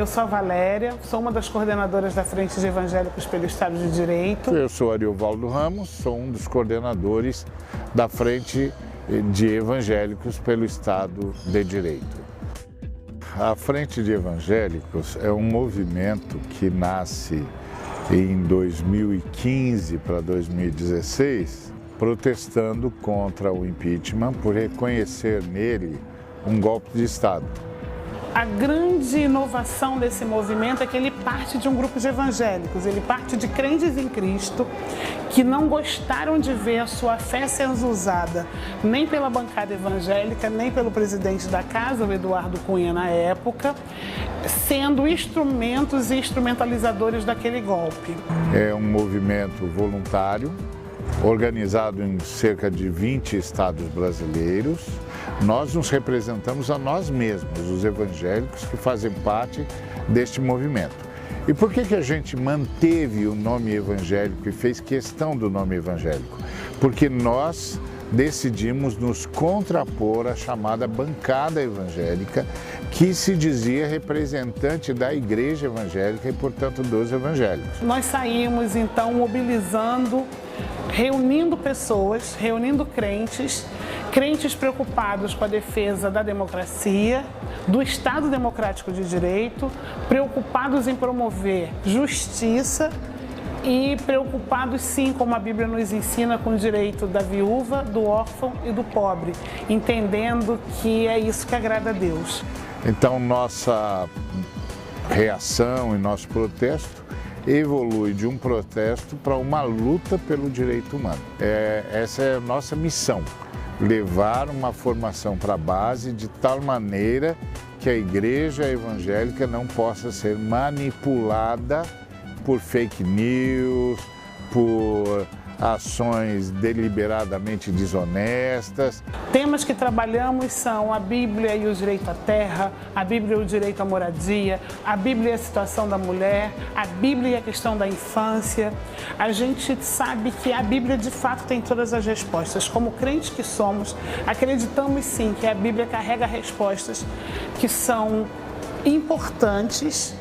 Eu sou a Valéria, sou uma das coordenadoras da Frente de Evangélicos pelo Estado de Direito. Eu sou Ariovaldo Ramos, sou um dos coordenadores da Frente de Evangélicos pelo Estado de Direito. A Frente de Evangélicos é um movimento que nasce em 2015 para 2016, protestando contra o impeachment por reconhecer nele um golpe de Estado. A grande inovação desse movimento é que ele parte de um grupo de evangélicos, ele parte de crentes em Cristo que não gostaram de ver a sua fé sendo usada nem pela bancada evangélica, nem pelo presidente da casa, o Eduardo Cunha, na época, sendo instrumentos e instrumentalizadores daquele golpe. É um movimento voluntário, organizado em cerca de 20 estados brasileiros. Nós nos representamos a nós mesmos, os evangélicos que fazem parte deste movimento. E por que a gente manteve o nome evangélico e fez questão do nome evangélico? Porque nós decidimos nos contrapor à chamada bancada evangélica, que se dizia representante da igreja evangélica e, portanto, dos evangélicos. Nós saímos, então, mobilizando, reunindo pessoas, reunindo crentes preocupados com a defesa da democracia, do Estado Democrático de Direito, preocupados em promover justiça e preocupados, sim, como a Bíblia nos ensina, com o direito da viúva, do órfão e do pobre, entendendo que é isso que agrada a Deus. Então, nossa reação e nosso protesto evolui de um protesto para uma luta pelo direito humano. Essa é a nossa missão, levar uma formação para a base de tal maneira que a igreja evangélica não possa ser manipulada por fake news, por ações deliberadamente desonestas. Temas que trabalhamos são a Bíblia e o direito à terra, a Bíblia e o direito à moradia, a Bíblia e a situação da mulher, a Bíblia e a questão da infância. A gente sabe que a Bíblia de fato tem todas as respostas. Como crentes que somos, acreditamos sim que a Bíblia carrega respostas que são importantes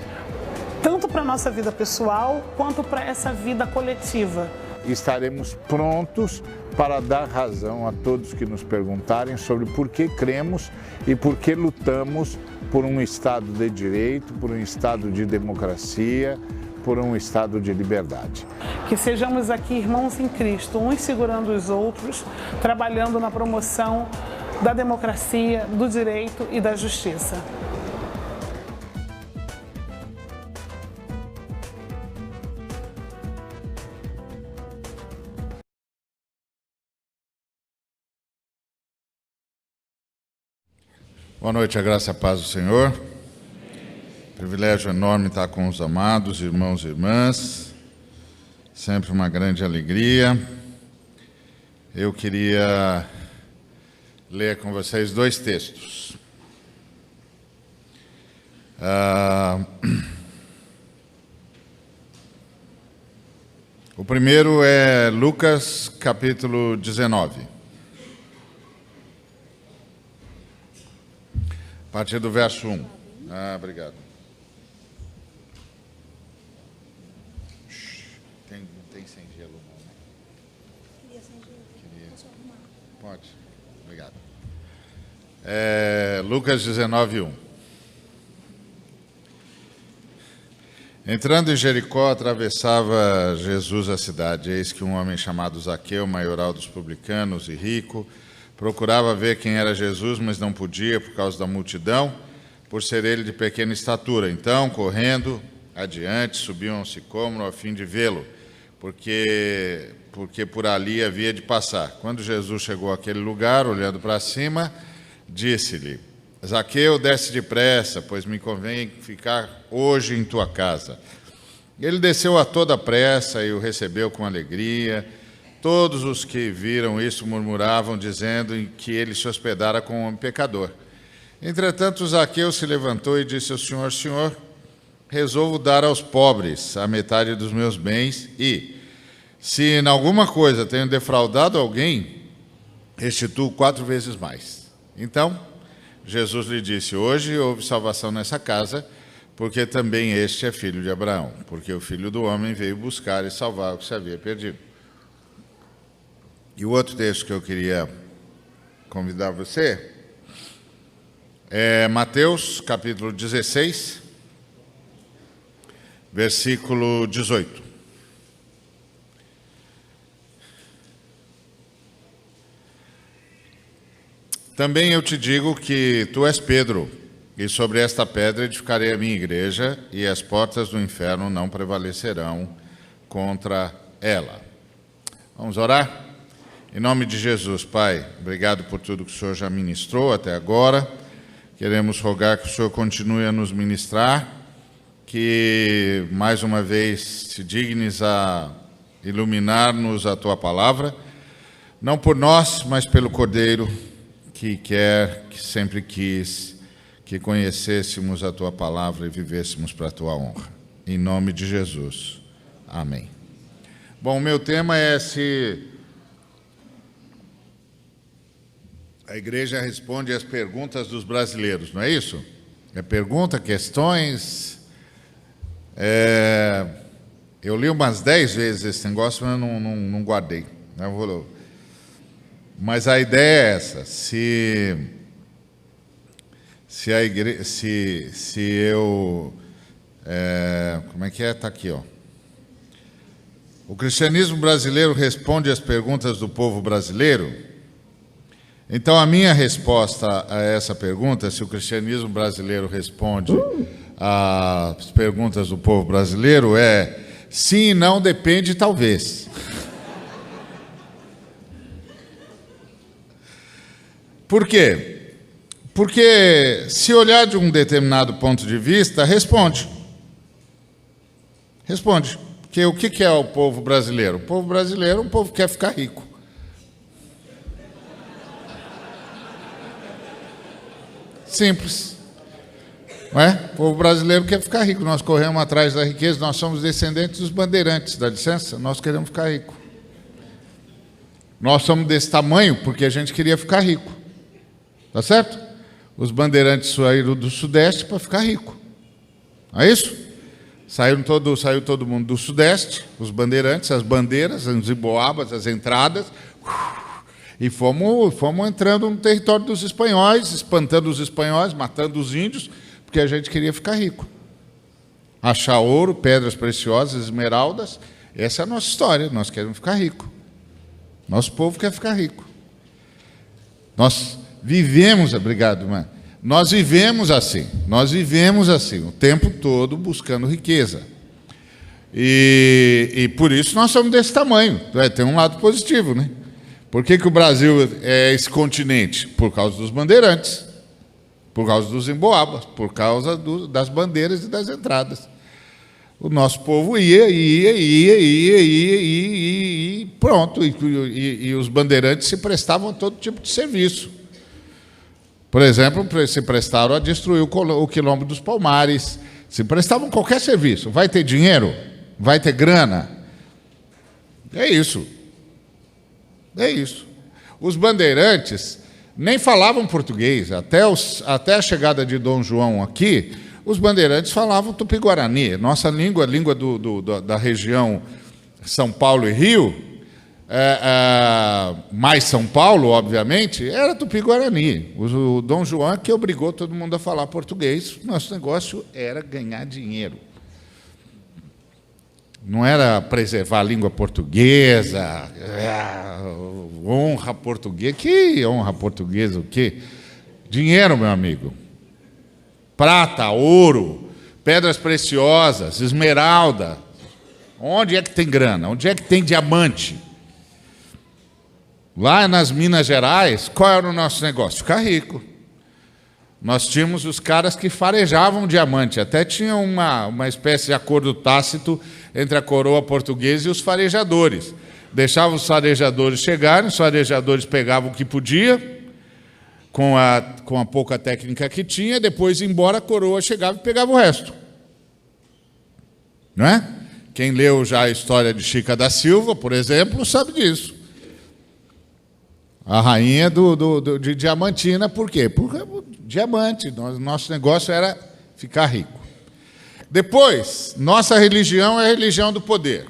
tanto para a nossa vida pessoal quanto para essa vida coletiva. Estaremos prontos para dar razão a todos que nos perguntarem sobre por que cremos e por que lutamos por um Estado de direito, por um Estado de democracia, por um Estado de liberdade. Que sejamos aqui irmãos em Cristo, uns segurando os outros, trabalhando na promoção da democracia, do direito e da justiça. Boa noite, a graça e a paz do Senhor. Privilégio enorme estar com os amados irmãos e irmãs. Sempre uma grande alegria. Eu queria ler com vocês dois textos. O primeiro é Lucas, capítulo 19. A partir do verso 1. Obrigado. Tem sem gelo, não, né? Queria sem gelo. Posso arrumar? Pode. Obrigado. Lucas 19, 1. Entrando em Jericó, atravessava Jesus a cidade. Eis que um homem chamado Zaqueu, maioral dos publicanos e rico, procurava ver quem era Jesus, mas não podia por causa da multidão, por ser ele de pequena estatura. Então, correndo adiante, subiu a um sicômoro a fim de vê-lo, porque por ali havia de passar. Quando Jesus chegou àquele lugar, olhando para cima, disse-lhe: Zaqueu, desce depressa, pois me convém ficar hoje em tua casa. Ele desceu a toda pressa e o recebeu com alegria. Todos os que viram isso murmuravam, dizendo que ele se hospedara com um homem pecador. Entretanto, Zaqueu se levantou e disse ao Senhor: Senhor, resolvo dar aos pobres a metade dos meus bens e, se em alguma coisa tenho defraudado alguém, restituo 4 vezes mais. Então, Jesus lhe disse: hoje houve salvação nessa casa, porque também este é filho de Abraão, porque o Filho do Homem veio buscar e salvar o que se havia perdido. E o outro texto que eu queria convidar você é Mateus, capítulo 16, versículo 18. Também eu te digo que tu és Pedro, e sobre esta pedra edificarei a minha igreja, e as portas do inferno não prevalecerão contra ela. Vamos orar? Em nome de Jesus, Pai, obrigado por tudo que o Senhor já ministrou até agora. Queremos rogar que o Senhor continue a nos ministrar, que mais uma vez se dignes a iluminar-nos a Tua palavra, não por nós, mas pelo Cordeiro, que sempre quis que conhecêssemos a Tua palavra e vivêssemos para a Tua honra. Em nome de Jesus. Amém. Bom, o meu tema é se a igreja responde às perguntas dos brasileiros, não é isso? É pergunta, questões. Eu li umas 10 vezes esse negócio, mas não guardei. Mas a ideia é essa: se a igreja, se eu, como é que é? Está aqui, ó. O cristianismo brasileiro responde às perguntas do povo brasileiro? Então, a minha resposta a essa pergunta, se o cristianismo brasileiro responde às perguntas do povo brasileiro, é sim e não, depende, talvez. Por quê? Porque, se olhar de um determinado ponto de vista, responde. Responde. Porque o que é o povo brasileiro? O povo brasileiro é um povo que quer ficar rico. Simples. Não é? O povo brasileiro quer ficar rico. Nós corremos atrás da riqueza, nós somos descendentes dos bandeirantes, dá licença? Nós queremos ficar rico. Nós somos desse tamanho porque a gente queria ficar rico. Tá certo? Os bandeirantes saíram do Sudeste para ficar rico. Não é isso? Saiu todo mundo do Sudeste, os bandeirantes, as bandeiras, os emboabas, as entradas, e fomos entrando no território dos espanhóis, espantando os espanhóis, matando os índios, porque a gente queria ficar rico. Achar ouro, pedras preciosas, esmeraldas, essa é a nossa história, nós queremos ficar rico. Nosso povo quer ficar rico. Nós vivemos, obrigado, mãe. Nós vivemos assim, o tempo todo buscando riqueza. E por isso nós somos desse tamanho. Tem um lado positivo, né? Por que o Brasil é esse continente? Por causa dos bandeirantes, por causa dos emboabas, por causa das bandeiras e das entradas. O nosso povo ia e pronto. E os bandeirantes se prestavam a todo tipo de serviço. Por exemplo, se prestaram a destruir o quilombo dos Palmares, se prestavam qualquer serviço. Vai ter dinheiro? Vai ter grana? É isso. É isso. Os bandeirantes nem falavam português. Até a chegada de Dom João aqui, os bandeirantes falavam tupi-guarani. Nossa língua, a língua da região São Paulo e Rio, mais São Paulo, obviamente, era tupi-guarani. O Dom João é que obrigou todo mundo a falar português. Nosso negócio era ganhar dinheiro. Não era preservar a língua portuguesa, honra portuguesa. Que honra portuguesa o quê? Dinheiro, meu amigo. Prata, ouro, pedras preciosas, esmeralda. Onde é que tem grana? Onde é que tem diamante? Lá nas Minas Gerais, qual era o nosso negócio? Ficar rico. Nós tínhamos os caras que farejavam diamante. Até tinha uma espécie de acordo tácito entre a coroa portuguesa e os farejadores. Deixavam os farejadores chegarem, os farejadores pegavam o que podia, com a pouca técnica que tinha, depois, embora, a coroa chegava e pegava o resto. Não é? Quem leu já a história de Chica da Silva, por exemplo, sabe disso. A rainha de Diamantina, por quê? Porque diamante, nosso negócio era ficar rico. Depois, nossa religião é a religião do poder.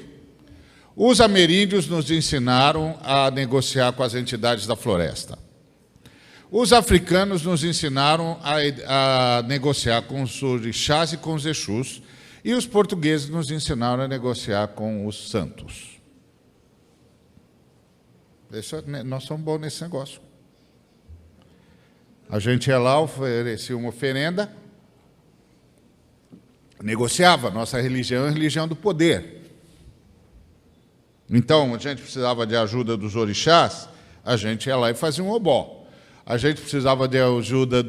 Os ameríndios nos ensinaram a negociar com as entidades da floresta. Os africanos nos ensinaram a negociar com os orixás e com os exus, e os portugueses nos ensinaram a negociar com os santos. Nós somos bons nesse negócio. A gente ia lá, oferecia uma oferenda, negociava. Nossa religião é a religião do poder. Então, a gente precisava de ajuda dos orixás, a gente ia lá e fazia um obó. A gente precisava de ajuda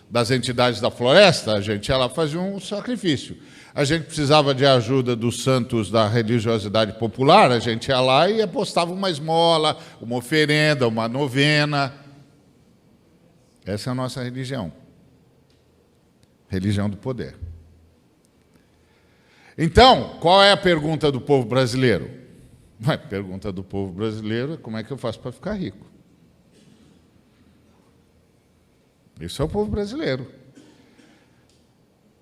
das entidades da floresta, a gente ia lá e fazia um sacrifício. A gente precisava de ajuda dos santos da religiosidade popular, a gente ia lá e apostava uma esmola, uma oferenda, uma novena. Essa é a nossa religião. Religião do poder. Então, qual é a pergunta do povo brasileiro? A pergunta do povo brasileiro é: como é que eu faço para ficar rico? Isso é o povo brasileiro.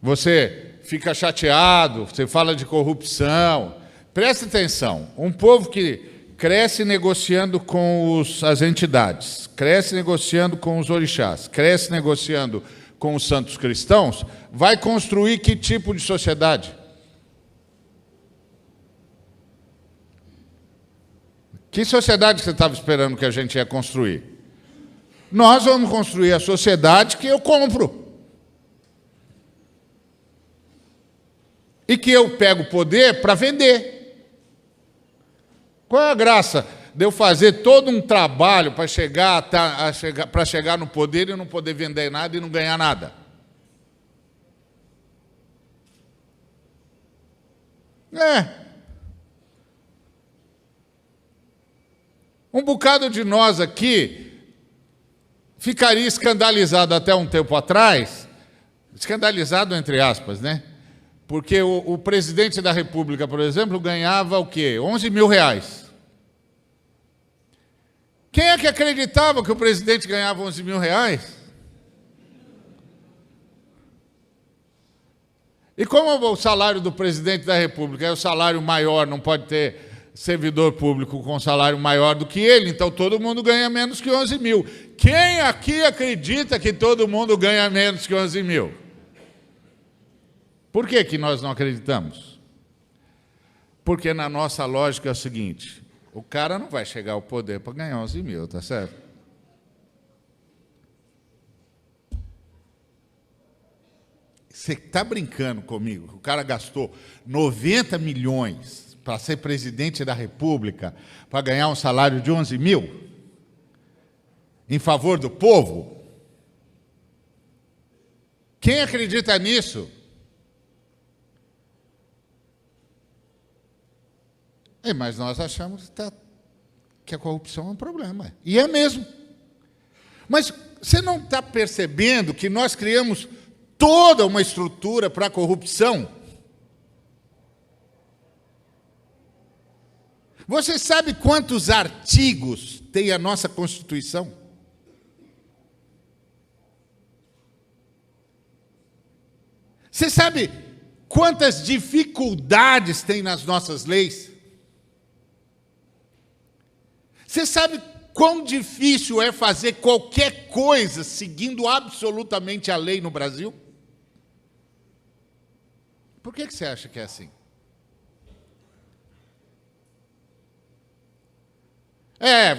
Você fica chateado, você fala de corrupção. Presta atenção, um povo que cresce negociando com as entidades, cresce negociando com os orixás, cresce negociando com os santos cristãos, vai construir que tipo de sociedade? Que sociedade você estava esperando que a gente ia construir? Nós vamos construir a sociedade que eu compro. E que eu pego poder para vender. Qual é a graça de eu fazer todo um trabalho para chegar no poder e não poder vender nada e não ganhar nada? Um bocado de nós aqui ficaria escandalizado até um tempo atrás, escandalizado entre aspas, né? Porque o presidente da República, por exemplo, ganhava o quê? 11 mil reais. Quem é que acreditava que o presidente ganhava 11 mil reais? E como o salário do presidente da República é o salário maior, não pode ter servidor público com salário maior do que ele, então todo mundo ganha menos que 11 mil. Quem aqui acredita que todo mundo ganha menos que 11 mil? Por que nós não acreditamos? Porque na nossa lógica é o seguinte: o cara não vai chegar ao poder para ganhar 11 mil, tá certo? Você está brincando comigo? O cara gastou 90 milhões para ser presidente da República, para ganhar um salário de 11 mil? Em favor do povo? Quem acredita nisso? Mas nós achamos que a corrupção é um problema. E é mesmo. Mas você não está percebendo que nós criamos toda uma estrutura para a corrupção? Você sabe quantos artigos tem a nossa Constituição? Você sabe quantas dificuldades tem nas nossas leis? Você sabe quão difícil é fazer qualquer coisa seguindo absolutamente a lei no Brasil? Por que você acha que é assim?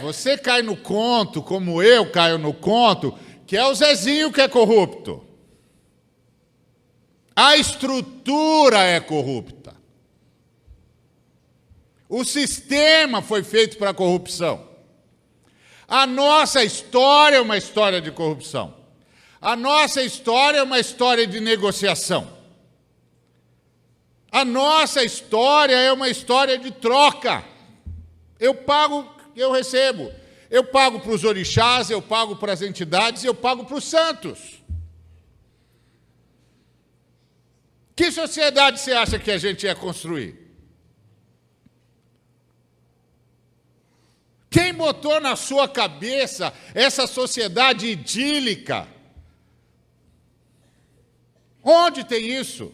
Você cai no conto, como eu caio no conto, que é o Zezinho que é corrupto. A estrutura é corrupta. O sistema foi feito para a corrupção. A nossa história é uma história de corrupção. A nossa história é uma história de negociação. A nossa história é uma história de troca. Eu pago, eu recebo. Eu pago para os orixás, eu pago para as entidades, eu pago para os santos. Que sociedade você acha que a gente ia construir? Quem botou na sua cabeça essa sociedade idílica? Onde tem isso?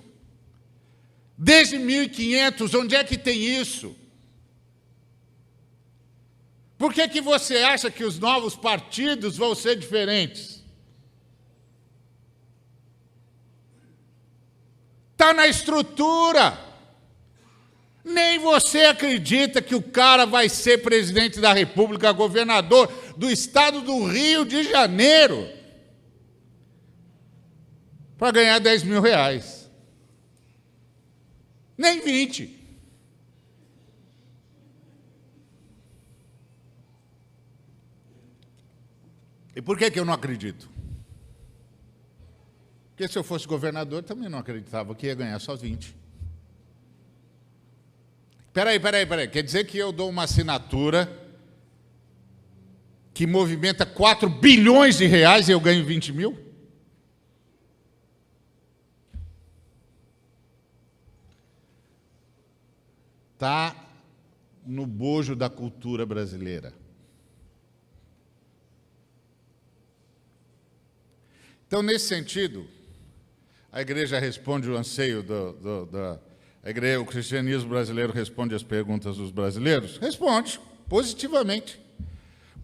Desde 1500, onde é que tem isso? Por que que você acha que os novos partidos vão ser diferentes? Está na estrutura. Nem você acredita que o cara vai ser presidente da República, governador do estado do Rio de Janeiro, para ganhar 10 mil reais. Nem 20. E por que que eu não acredito? Porque se eu fosse governador, também não acreditava que ia ganhar só 20. Peraí. Quer dizer que eu dou uma assinatura que movimenta 4 bilhões de reais e eu ganho 20 mil? Está no bojo da cultura brasileira. Então, nesse sentido, a igreja responde o anseio o cristianismo brasileiro responde às perguntas dos brasileiros? Responde, positivamente.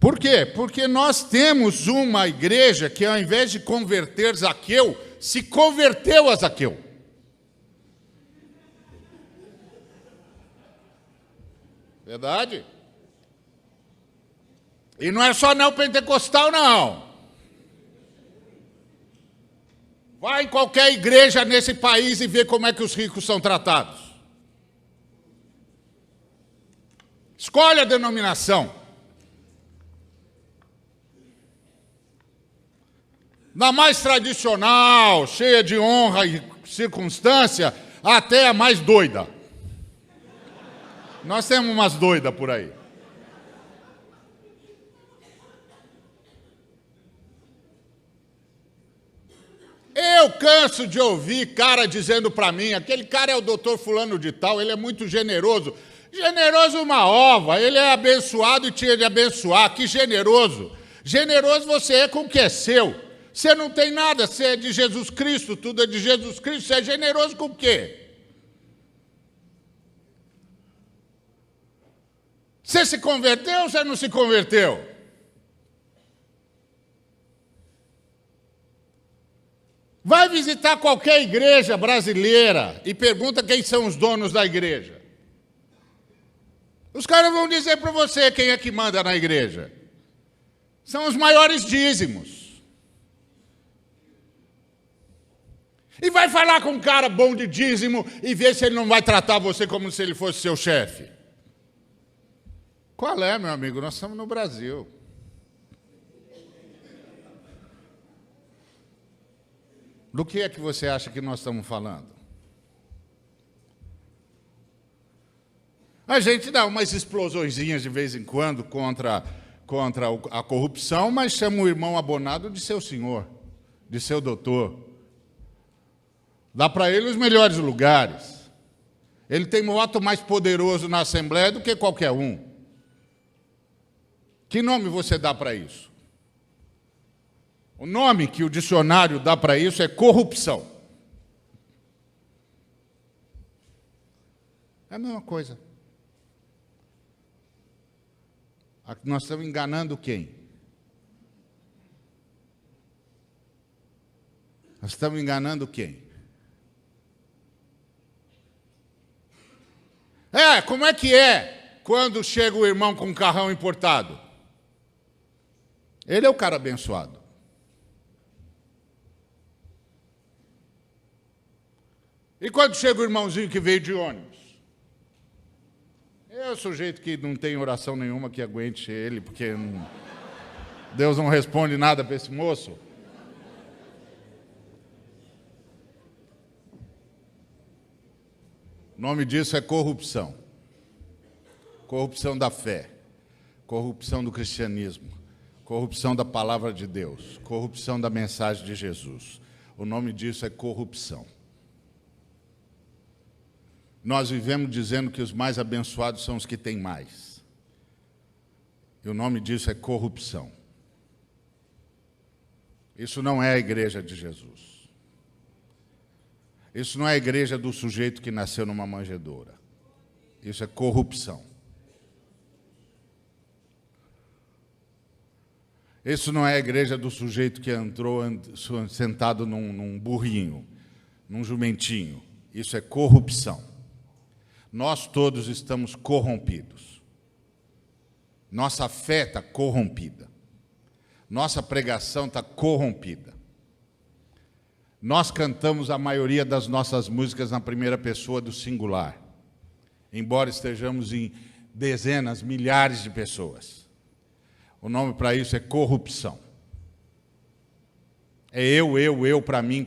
Por quê? Porque nós temos uma igreja que, ao invés de converter Zaqueu, se converteu a Zaqueu. Verdade? E não é só neopentecostal, não. Vai em qualquer igreja nesse país e vê como é que os ricos são tratados. Escolhe a denominação. Da mais tradicional, cheia de honra e circunstância, até a mais doida. Nós temos umas doidas por aí. Eu canso de ouvir cara dizendo para mim, aquele cara é o doutor fulano de tal, ele é muito generoso. Generoso uma ova, ele é abençoado e tinha de abençoar, que generoso. Generoso você é com o que é seu. Você não tem nada, você é de Jesus Cristo, tudo é de Jesus Cristo, você é generoso com o quê? Você se converteu ou você não se converteu? Vai visitar qualquer igreja brasileira e pergunta quem são os donos da igreja. Os caras vão dizer para você quem é que manda na igreja. São os maiores dízimos. E vai falar com um cara bom de dízimo e ver se ele não vai tratar você como se ele fosse seu chefe. Qual é, meu amigo? Nós estamos no Brasil. Do que é que você acha que nós estamos falando? A gente dá umas explosõezinhas de vez em quando contra a corrupção, mas chama o irmão abonado de seu senhor, de seu doutor. Dá para ele os melhores lugares. Ele tem um voto mais poderoso na Assembleia do que qualquer um. Que nome você dá para isso? O nome que o dicionário dá para isso é corrupção. É a mesma coisa. Nós estamos enganando quem? Nós estamos enganando quem? Como é que é quando chega o irmão com um carrão importado? Ele é o cara abençoado. E quando chega o irmãozinho que veio de ônibus? É o sujeito que não tem oração nenhuma que aguente ele, porque Deus não responde nada para esse moço. O nome disso é corrupção. Corrupção da fé, corrupção do cristianismo, corrupção da palavra de Deus, corrupção da mensagem de Jesus. O nome disso é corrupção. Nós vivemos dizendo que os mais abençoados são os que têm mais. E o nome disso é corrupção. Isso não é a igreja de Jesus. Isso não é a igreja do sujeito que nasceu numa manjedoura. Isso é corrupção. Isso não é a igreja do sujeito que entrou sentado num burrinho, num jumentinho. Isso é corrupção. Nós todos estamos corrompidos. Nossa fé está corrompida. Nossa pregação está corrompida. Nós cantamos a maioria das nossas músicas na primeira pessoa do singular, embora estejamos em dezenas, milhares de pessoas. O nome para isso é corrupção. É eu, para mim,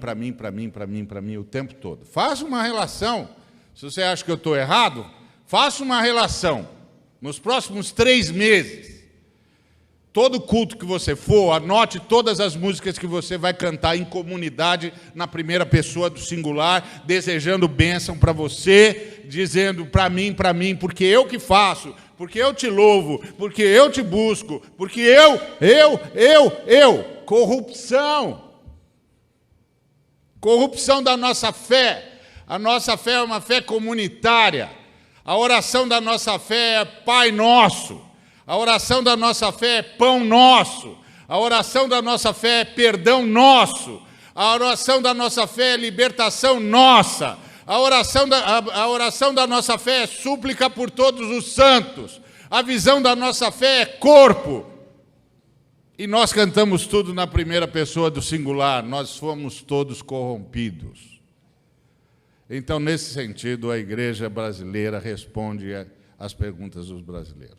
o tempo todo. Faça uma relação. Se você acha que eu estou errado, faça uma relação. Nos próximos 3 meses, todo culto que você for, anote todas as músicas que você vai cantar em comunidade, na primeira pessoa do singular, desejando bênção para você, dizendo para mim, porque eu que faço, porque eu te louvo, porque eu te busco, porque eu. Corrupção. Corrupção da nossa fé. A nossa fé é uma fé comunitária. A oração da nossa fé é Pai Nosso. A oração da nossa fé é Pão Nosso. A oração da nossa fé é Perdão Nosso. A oração da nossa fé é Libertação Nossa. A oração da nossa fé é súplica por todos os santos. A visão da nossa fé é corpo. E nós cantamos tudo na primeira pessoa do singular. Nós fomos todos corrompidos. Então, nesse sentido, a igreja brasileira responde às perguntas dos brasileiros.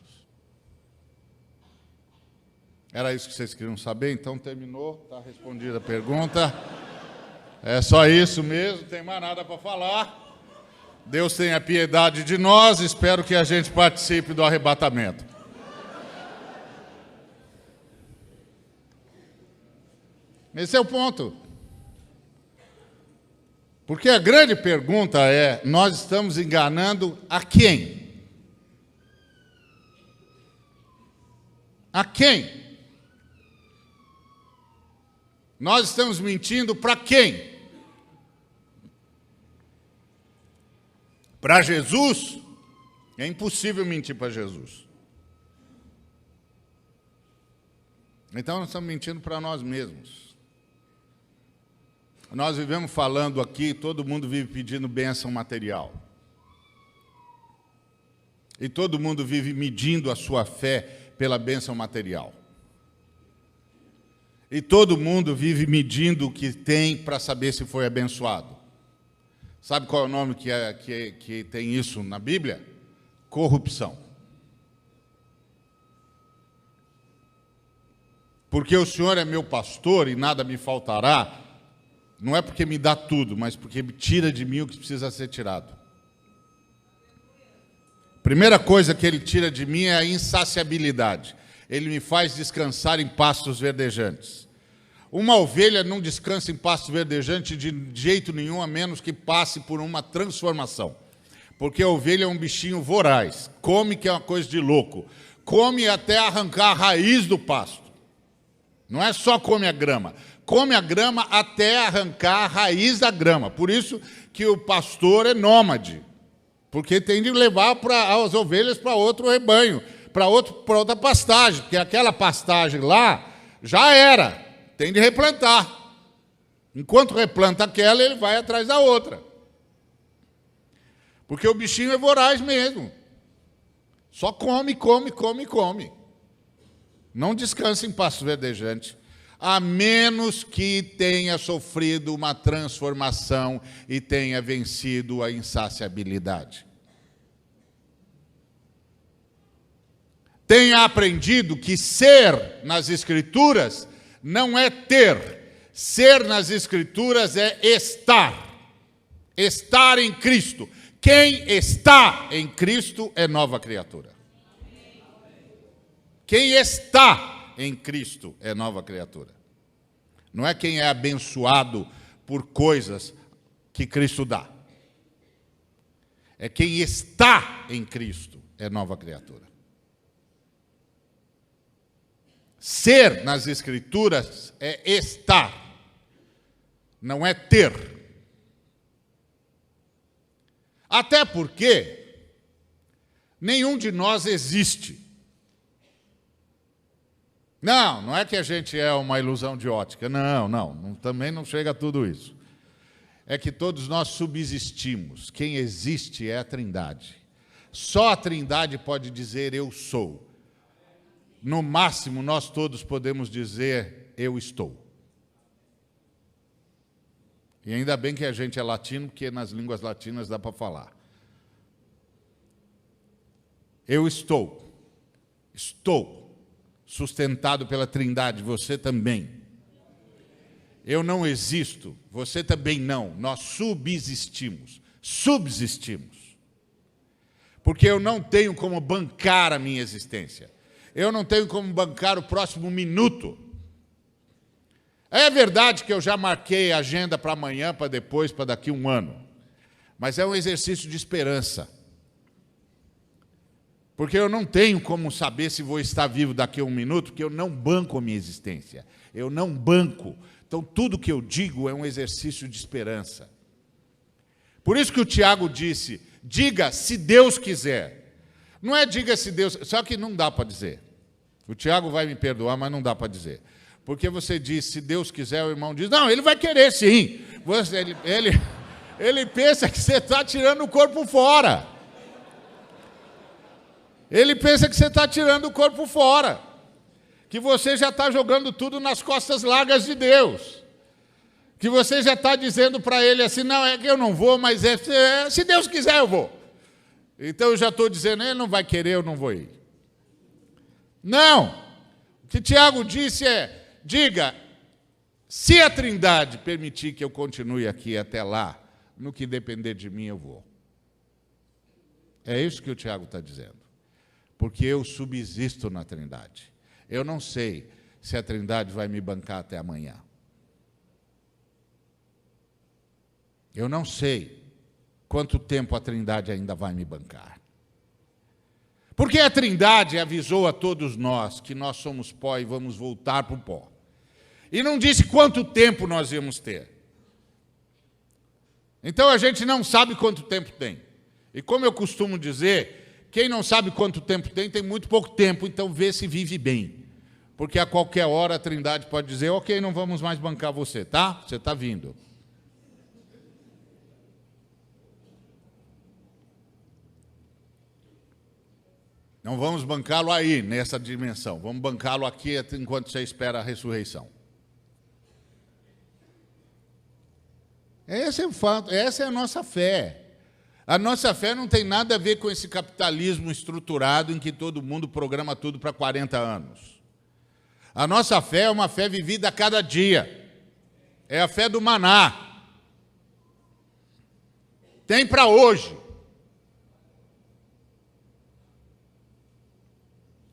Era isso que vocês queriam saber? Então, terminou, está respondida a pergunta. É só isso mesmo, não tem mais nada para falar. Deus tenha piedade de nós, espero que a gente participe do arrebatamento. Esse é o ponto. Porque a grande pergunta é, nós estamos enganando a quem? A quem? Nós estamos mentindo para quem? Para Jesus? É impossível mentir para Jesus. Então nós estamos mentindo para nós mesmos. Nós vivemos falando aqui, todo mundo vive pedindo bênção material. E todo mundo vive medindo a sua fé pela bênção material. E todo mundo vive medindo o que tem para saber se foi abençoado. Sabe qual é o nome que tem isso na Bíblia? Corrupção. Porque o Senhor é meu pastor e nada me faltará, não é porque me dá tudo, mas porque me tira de mim o que precisa ser tirado. Primeira coisa que Ele tira de mim é a insaciabilidade. Ele me faz descansar em pastos verdejantes. Uma ovelha não descansa em pastos verdejantes de jeito nenhum, a menos que passe por uma transformação. Porque a ovelha é um bichinho voraz, come que é uma coisa de louco. Come até arrancar a raiz do pasto. Não é só come a grama até arrancar a raiz da grama. Por isso que o pastor é nômade, porque tem de levar as ovelhas para outro rebanho, para outra pastagem, porque aquela pastagem lá já era, tem de replantar. Enquanto replanta aquela, ele vai atrás da outra. Porque o bichinho é voraz mesmo. Só come. Não descansa em pastos verdejantes, a menos que tenha sofrido uma transformação e tenha vencido a insaciabilidade. Tenha aprendido que ser nas Escrituras não é ter. Ser nas Escrituras é estar. Estar em Cristo. Quem está em Cristo é nova criatura. Quem está em Cristo é nova criatura. Não é quem é abençoado por coisas que Cristo dá. É quem está em Cristo é nova criatura. Ser nas Escrituras é estar, não é ter. Até porque nenhum de nós existe. Não é que a gente é uma ilusão de ótica. Não, também não chega a tudo isso. É que todos nós subsistimos. Quem existe é a Trindade. Só a Trindade pode dizer eu sou. No máximo, nós todos podemos dizer eu estou. E ainda bem que a gente é latino, porque nas línguas latinas dá para falar. Eu estou sustentado pela Trindade, você também. Eu não existo, você também não. Nós subsistimos. Porque eu não tenho como bancar a minha existência. Eu não tenho como bancar o próximo minuto. É verdade que eu já marquei a agenda para amanhã, para depois, para daqui a um ano. Mas é um exercício de esperança. Porque eu não tenho como saber se vou estar vivo daqui a um minuto, porque eu não banco a minha existência. Eu não banco. Então, tudo que eu digo é um exercício de esperança. Por isso que o Tiago disse, diga se Deus quiser. Não é diga se Deus... Só que não dá para dizer. O Tiago vai me perdoar, mas não dá para dizer. Porque você diz, se Deus quiser, o irmão diz, não, ele vai querer sim. Ele pensa que você está tirando o corpo fora. Ele pensa que você está tirando o corpo fora. Que você já está jogando tudo nas costas largas de Deus. Que você já está dizendo para ele assim, não, é que eu não vou, mas se Deus quiser eu vou. Então eu já estou dizendo, ele não vai querer, eu não vou ir. Não! O que Tiago disse é, diga, se a Trindade permitir que eu continue aqui até lá, no que depender de mim eu vou. É isso que o Tiago está dizendo. Porque eu subsisto na Trindade. Eu não sei se a Trindade vai me bancar até amanhã. Eu não sei quanto tempo a Trindade ainda vai me bancar. Porque a Trindade avisou a todos nós que nós somos pó e vamos voltar para o pó. E não disse quanto tempo nós íamos ter. Então a gente não sabe quanto tempo tem. E como eu costumo dizer... Quem não sabe quanto tempo tem muito pouco tempo, então vê se vive bem. Porque a qualquer hora a Trindade pode dizer, ok, não vamos mais bancar você, tá? Você está vindo. Não vamos bancá-lo aí, nessa dimensão. Vamos bancá-lo aqui enquanto você espera a ressurreição. Esse é o fato, essa é a nossa fé. A nossa fé não tem nada a ver com esse capitalismo estruturado em que todo mundo programa tudo para 40 anos. A nossa fé é uma fé vivida a cada dia. É a fé do maná. Tem para hoje.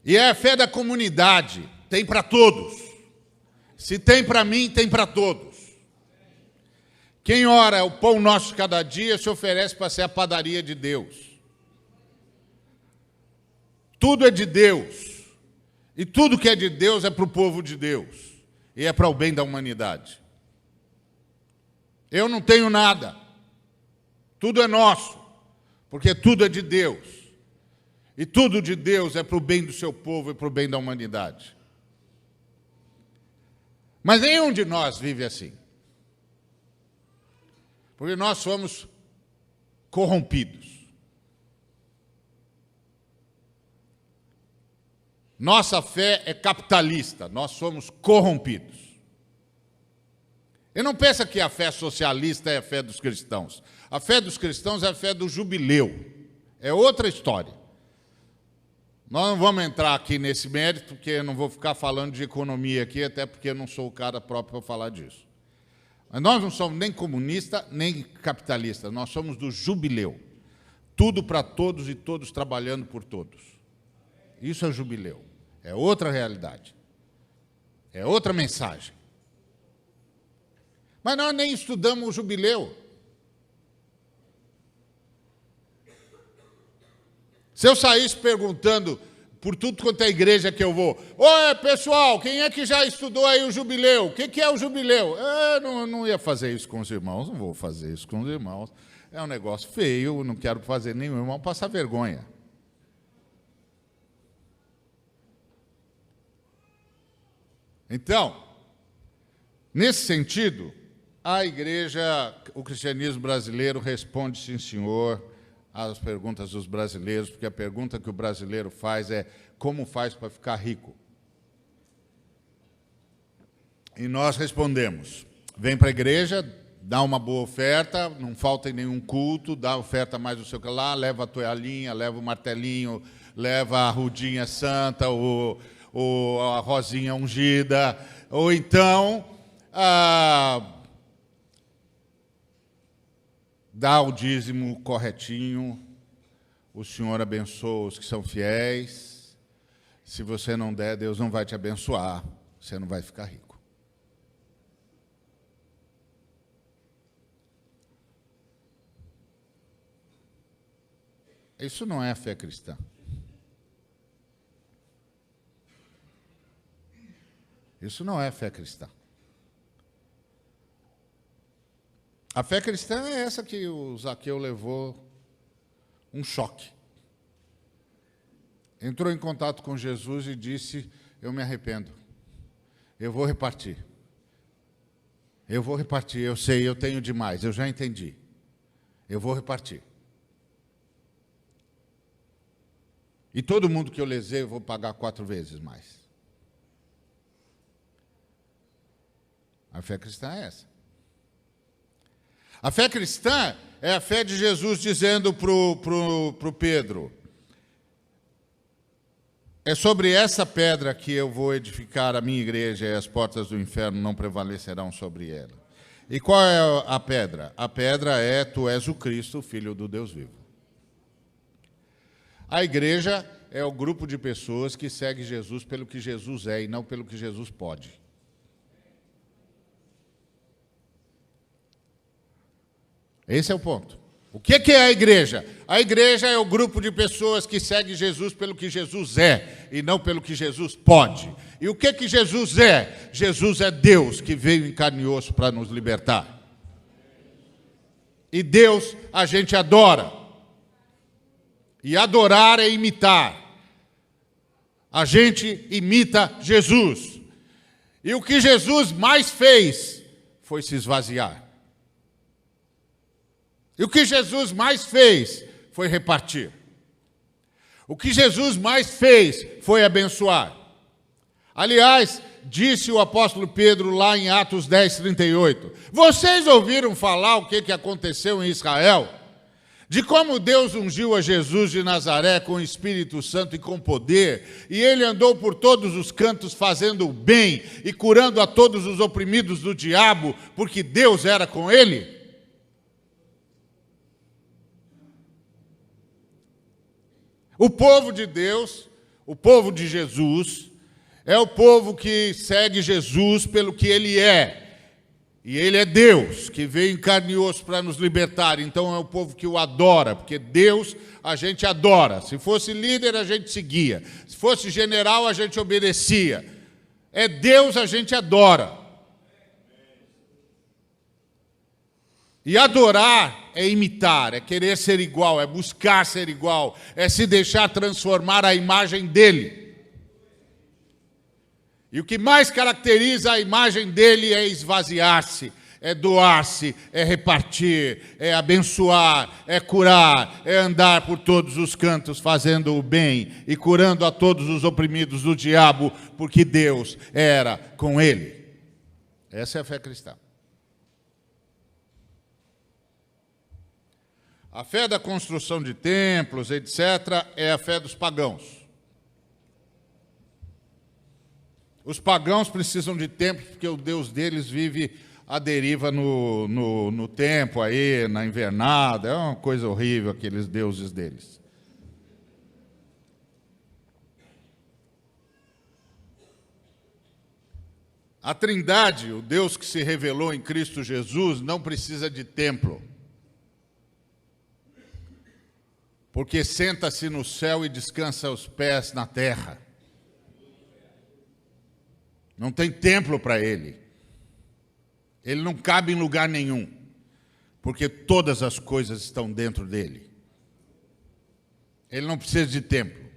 E é a fé da comunidade. Tem para todos. Se tem para mim, tem para todos. Quem ora o pão nosso de cada dia se oferece para ser a padaria de Deus. Tudo é de Deus. E tudo que é de Deus é para o povo de Deus. E é para o bem da humanidade. Eu não tenho nada. Tudo é nosso. Porque tudo é de Deus. E tudo de Deus é para o bem do seu povo e para o bem da humanidade. Mas nenhum de nós vive assim. Porque nós somos corrompidos. Nossa fé é capitalista, nós somos corrompidos. E não pensa que a fé socialista é a fé dos cristãos. A fé dos cristãos é a fé do jubileu. É outra história. Nós não vamos entrar aqui nesse mérito, porque eu não vou ficar falando de economia aqui, até porque eu não sou o cara próprio para falar disso. Mas nós não somos nem comunista, nem capitalista. Nós somos do jubileu. Tudo para todos e todos trabalhando por todos. Isso é jubileu. É outra realidade. É outra mensagem. Mas nós nem estudamos o jubileu. Se eu saísse perguntando por tudo quanto é igreja que eu vou, oi, pessoal, quem é que já estudou aí o jubileu? O que é o jubileu? Eu não ia fazer isso com os irmãos, não vou fazer isso com os irmãos. é um negócio feio, não quero fazer nenhum irmão passar vergonha. Então, nesse sentido, a igreja, o cristianismo brasileiro responde sim, senhor, às perguntas dos brasileiros, porque a pergunta que o brasileiro faz é como faz para ficar rico? E nós respondemos, vem para a igreja, dá uma boa oferta, não falta em nenhum culto, dá oferta mais do seu que lá, leva a toalhinha, leva o martelinho, leva a rudinha santa, a rosinha ungida, ou então dá o dízimo corretinho, o Senhor abençoa os que são fiéis, se você não der, Deus não vai te abençoar, você não vai ficar rico. Isso não é a fé cristã. Isso não é fé cristã. A fé cristã é essa que o Zaqueu levou um choque. Entrou em contato com Jesus e disse, eu me arrependo, eu vou repartir. Eu vou repartir, eu sei, eu tenho demais, eu já entendi. Eu vou repartir. E todo mundo que eu lesei, eu vou pagar 4 vezes mais. A fé cristã é essa. A fé cristã é a fé de Jesus dizendo para o Pedro, é sobre essa pedra que eu vou edificar a minha igreja e as portas do inferno não prevalecerão sobre ela. E qual é a pedra? A pedra é, tu és o Cristo, o Filho do Deus vivo. A igreja é o grupo de pessoas que segue Jesus pelo que Jesus é e não pelo que Jesus pode. Esse é o ponto. O que é a igreja? A igreja é o grupo de pessoas que segue Jesus pelo que Jesus é e não pelo que Jesus pode. E o que Jesus é? Jesus é Deus que veio em carne e osso para nos libertar. E Deus a gente adora. E adorar é imitar. A gente imita Jesus. E o que Jesus mais fez foi se esvaziar. E o que Jesus mais fez foi repartir. O que Jesus mais fez foi abençoar. Aliás, disse o apóstolo Pedro lá em Atos 10:38, vocês ouviram falar o que aconteceu em Israel? De como Deus ungiu a Jesus de Nazaré com o Espírito Santo e com poder, e ele andou por todos os cantos fazendo o bem e curando a todos os oprimidos do diabo, porque Deus era com ele? O povo de Deus, o povo de Jesus, é o povo que segue Jesus pelo que ele é. E ele é Deus, que veio em carne e osso para nos libertar. Então é o povo que o adora, porque Deus a gente adora. Se fosse líder, a gente seguia. Se fosse general, a gente obedecia. É Deus a gente adora. E adorar é imitar, é querer ser igual, é buscar ser igual, é se deixar transformar a imagem dele. E o que mais caracteriza a imagem dele é esvaziar-se, é doar-se, é repartir, é abençoar, é curar, é andar por todos os cantos fazendo o bem e curando a todos os oprimidos do diabo, porque Deus era com ele. Essa é a fé cristã. A fé da construção de templos, etc., é a fé dos pagãos. Os pagãos precisam de templos porque o Deus deles vive à deriva no tempo, aí, na invernada. É uma coisa horrível aqueles deuses deles. A Trindade, o Deus que se revelou em Cristo Jesus, não precisa de templo. Porque senta-se no céu e descansa os pés na terra. Não tem templo para ele. Ele não cabe em lugar nenhum. porque todas as coisas estão dentro dele. Ele não precisa de templo.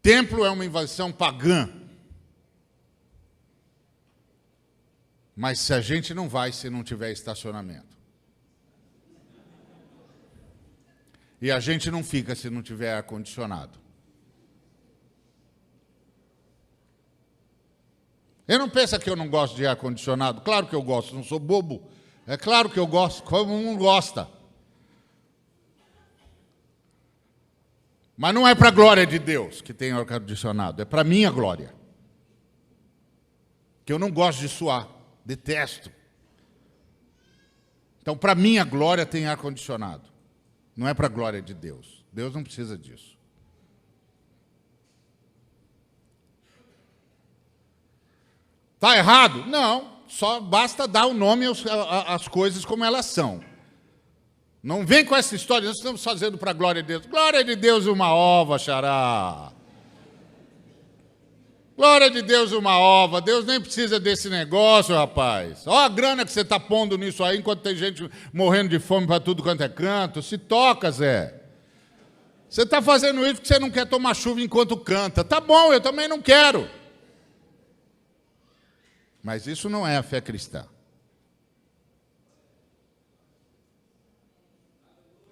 Templo é uma invenção pagã. Mas se a gente não vai se não tiver estacionamento. E a gente não fica se não tiver ar-condicionado. Eu não penso que eu não gosto de ar-condicionado. Claro que eu gosto, não sou bobo. É claro que eu gosto, como um gosta. Mas não é para a glória de Deus que tem ar-condicionado, é para a minha glória. Que eu não gosto de suar, detesto. Então, para a minha glória tem ar-condicionado. Não é para a glória de Deus. Deus não precisa disso. Está errado? Não, só basta dar o nome às coisas como elas são. Não vem com essa história, nós estamos fazendo para a glória de Deus. Glória de Deus uma ova, xará. Glória de Deus uma ova. Deus nem precisa desse negócio, rapaz. Olha a grana que você está pondo nisso aí, enquanto tem gente morrendo de fome para tudo quanto é canto. Se toca, Zé. Você está fazendo isso porque você não quer tomar chuva enquanto canta. Tá bom, eu também não quero. Mas isso não é a fé cristã.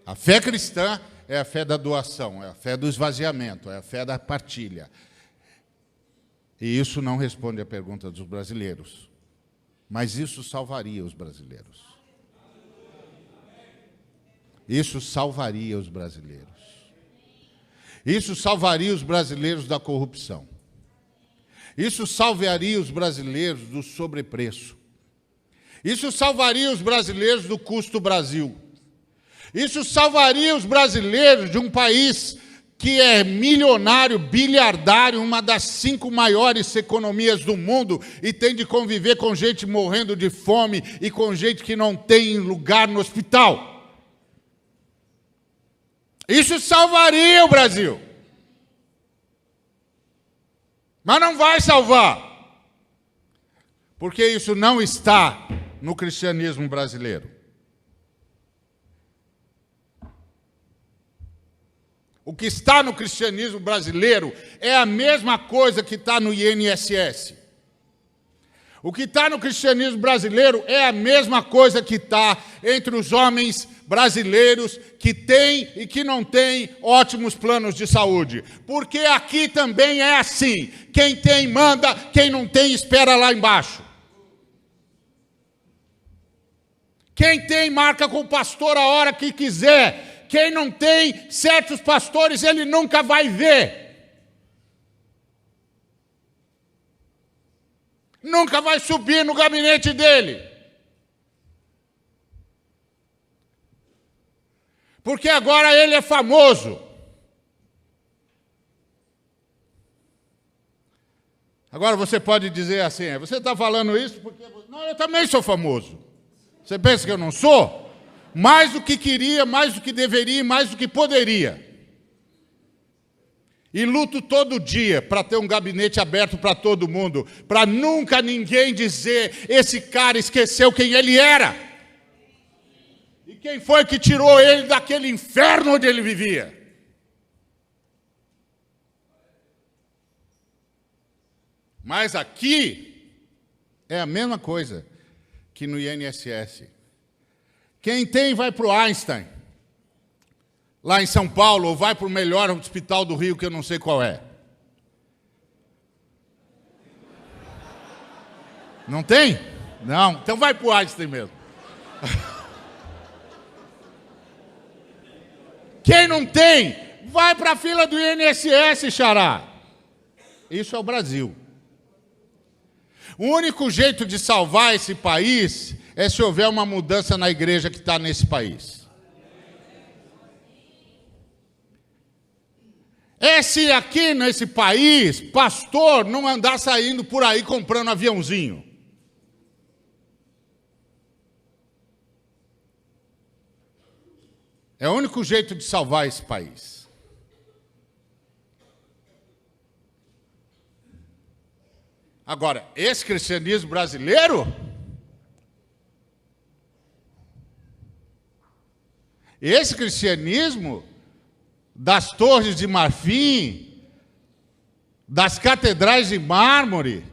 A fé cristã é a fé da doação, é a fé do esvaziamento, é a fé da partilha. E isso não responde à pergunta dos brasileiros. Mas isso salvaria os brasileiros. Isso salvaria os brasileiros. Isso salvaria os brasileiros da corrupção. Isso salvaria os brasileiros do sobrepreço. Isso salvaria os brasileiros do custo Brasil. Isso salvaria os brasileiros de um país que é milionário, bilhardário, uma das 5 maiores economias do mundo e tem de conviver com gente morrendo de fome e com gente que não tem lugar no hospital. Isso salvaria o Brasil. Mas não vai salvar, porque isso não está no cristianismo brasileiro. O que está no cristianismo brasileiro é a mesma coisa que está no INSS. O que está no cristianismo brasileiro é a mesma coisa que está entre os homens brasileiros que têm e que não têm ótimos planos de saúde. Porque aqui também é assim. Quem tem, manda. Quem não tem, espera lá embaixo. Quem tem, marca com o pastor a hora que quiser. Quem não tem, certos pastores ele nunca vai ver. Nunca vai subir no gabinete dele. Porque agora ele é famoso. Agora você pode dizer assim, você está falando isso porque... Não, eu também sou famoso. Você pensa que eu não sou? Mais do que queria, mais do que deveria, mais do que poderia. E luto todo dia para ter um gabinete aberto para todo mundo, para nunca ninguém dizer, esse cara esqueceu quem ele era. E quem foi que tirou ele daquele inferno onde ele vivia. Mas aqui é a mesma coisa que no INSS. Quem tem vai para o Einstein. Lá em São Paulo, ou vai para o melhor hospital do Rio, que eu não sei qual é. Não tem? Não, então vai para o Einstein mesmo. Quem não tem, vai para a fila do INSS, xará. Isso é o Brasil. O único jeito de salvar esse país é se houver uma mudança na igreja que está nesse país. É se aqui nesse país, pastor não andar saindo por aí comprando aviãozinho. É o único jeito de salvar esse país. Agora, esse cristianismo brasileiro Esse cristianismo das torres de marfim, das catedrais de mármore,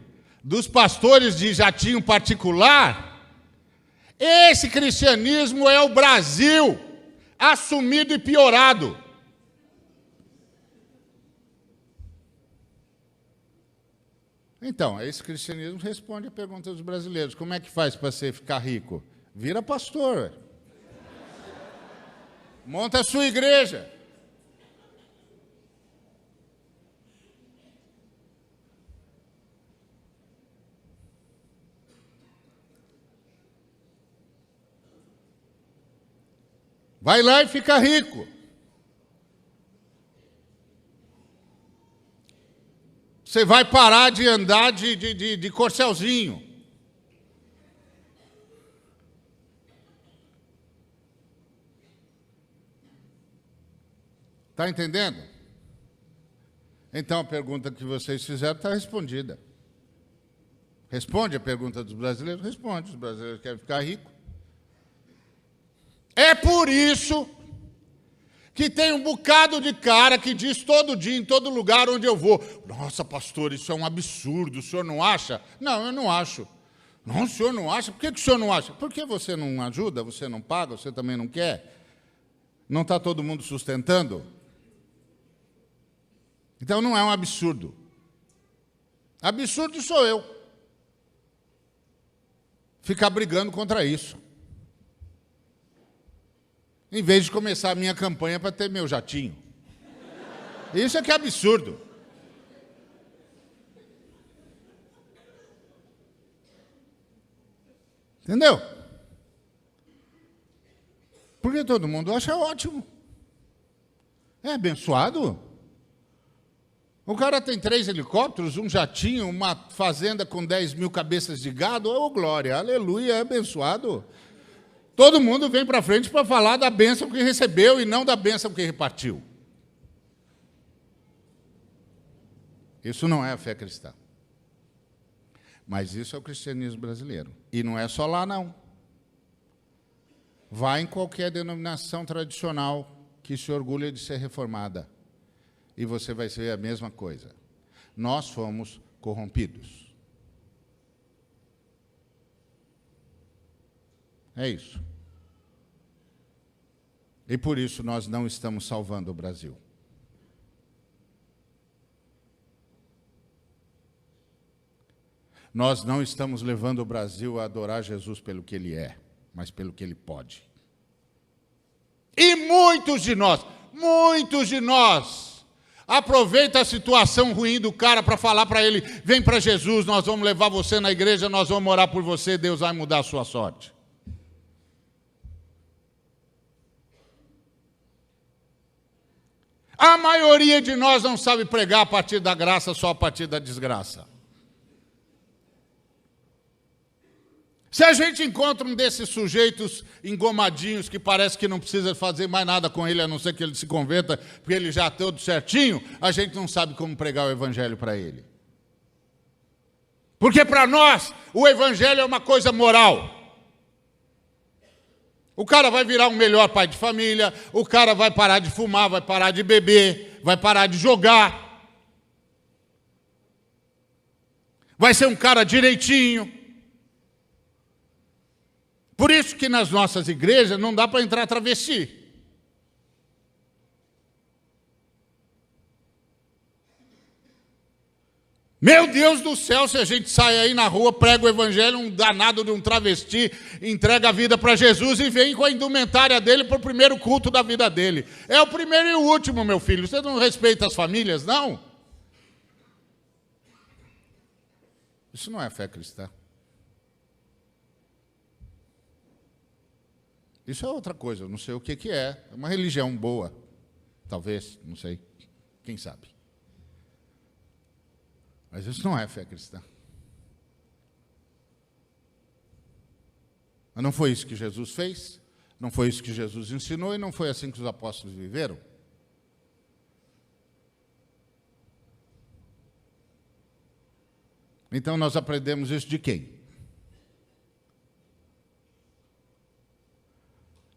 dos pastores de jatinho particular, esse cristianismo é o Brasil assumido e piorado. Então, esse cristianismo responde a pergunta dos brasileiros. Como é que faz para você ficar rico? Vira pastor. Monta a sua igreja. Vai lá e fica rico. Você vai parar de andar de corcelzinho. Está entendendo? Então a pergunta que vocês fizeram está respondida. Responde a pergunta dos brasileiros? Responde. Os brasileiros querem ficar ricos. É por isso que tem um bocado de cara que diz todo dia, em todo lugar onde eu vou: nossa, pastor, isso é um absurdo, o senhor não acha? Não, eu não acho. Não, o senhor não acha? Por que o senhor não acha? Porque você não ajuda, você não paga, você também não quer? Não está todo mundo sustentando? Então não é um absurdo. Absurdo sou eu ficar brigando contra isso, em vez de começar a minha campanha para ter meu jatinho. Isso é que é absurdo. Entendeu? Porque todo mundo acha ótimo. É abençoado. O cara tem 3 helicópteros, um jatinho, uma fazenda com 10 mil cabeças de gado. Ô, glória, aleluia, é abençoado. Todo mundo vem para frente para falar da bênção que recebeu e não da bênção que repartiu. Isso não é a fé cristã. Mas isso é o cristianismo brasileiro. E não é só lá, não. Vá em qualquer denominação tradicional que se orgulha de ser reformada, e você vai ver a mesma coisa. Nós fomos corrompidos. É isso. E por isso nós não estamos salvando o Brasil. Nós não estamos levando o Brasil a adorar Jesus pelo que ele é, mas pelo que ele pode. E muitos de nós, aproveita a situação ruim do cara para falar para ele: vem para Jesus, nós vamos levar você na igreja, nós vamos orar por você, Deus vai mudar a sua sorte. A maioria de nós não sabe pregar a partir da graça, só a partir da desgraça. Se a gente encontra um desses sujeitos engomadinhos que parece que não precisa fazer mais nada com ele, a não ser que ele se converta, porque ele já está tudo certinho, a gente não sabe como pregar o evangelho para ele. Porque para nós, o evangelho é uma coisa moral. O cara vai virar um melhor pai de família, o cara vai parar de fumar, vai parar de beber, vai parar de jogar. Vai ser um cara direitinho. Por isso que nas nossas igrejas não dá para entrar travesti. Meu Deus do céu, se a gente sai aí na rua, prega o evangelho, um danado de um travesti, entrega a vida para Jesus e vem com a indumentária dele para o primeiro culto da vida dele. É o primeiro e o último, meu filho. Você não respeita as famílias, não? Isso não é fé cristã. Isso é outra coisa, eu não sei o que é. É uma religião boa, talvez, não sei. Quem sabe? Mas isso não é fé cristã. Mas não foi isso que Jesus fez, não foi isso que Jesus ensinou e não foi assim que os apóstolos viveram. Então nós aprendemos isso de quem?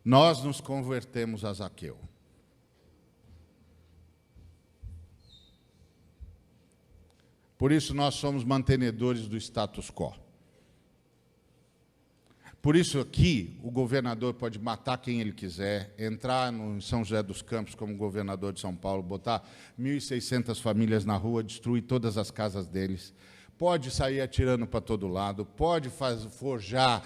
nós nos convertemos a Zaqueu. Por isso nós somos mantenedores do status quo. Por isso aqui o governador pode matar quem ele quiser, entrar no São José dos Campos como governador de São Paulo, botar 1.600 famílias na rua, destruir todas as casas deles, pode sair atirando para todo lado, pode forjar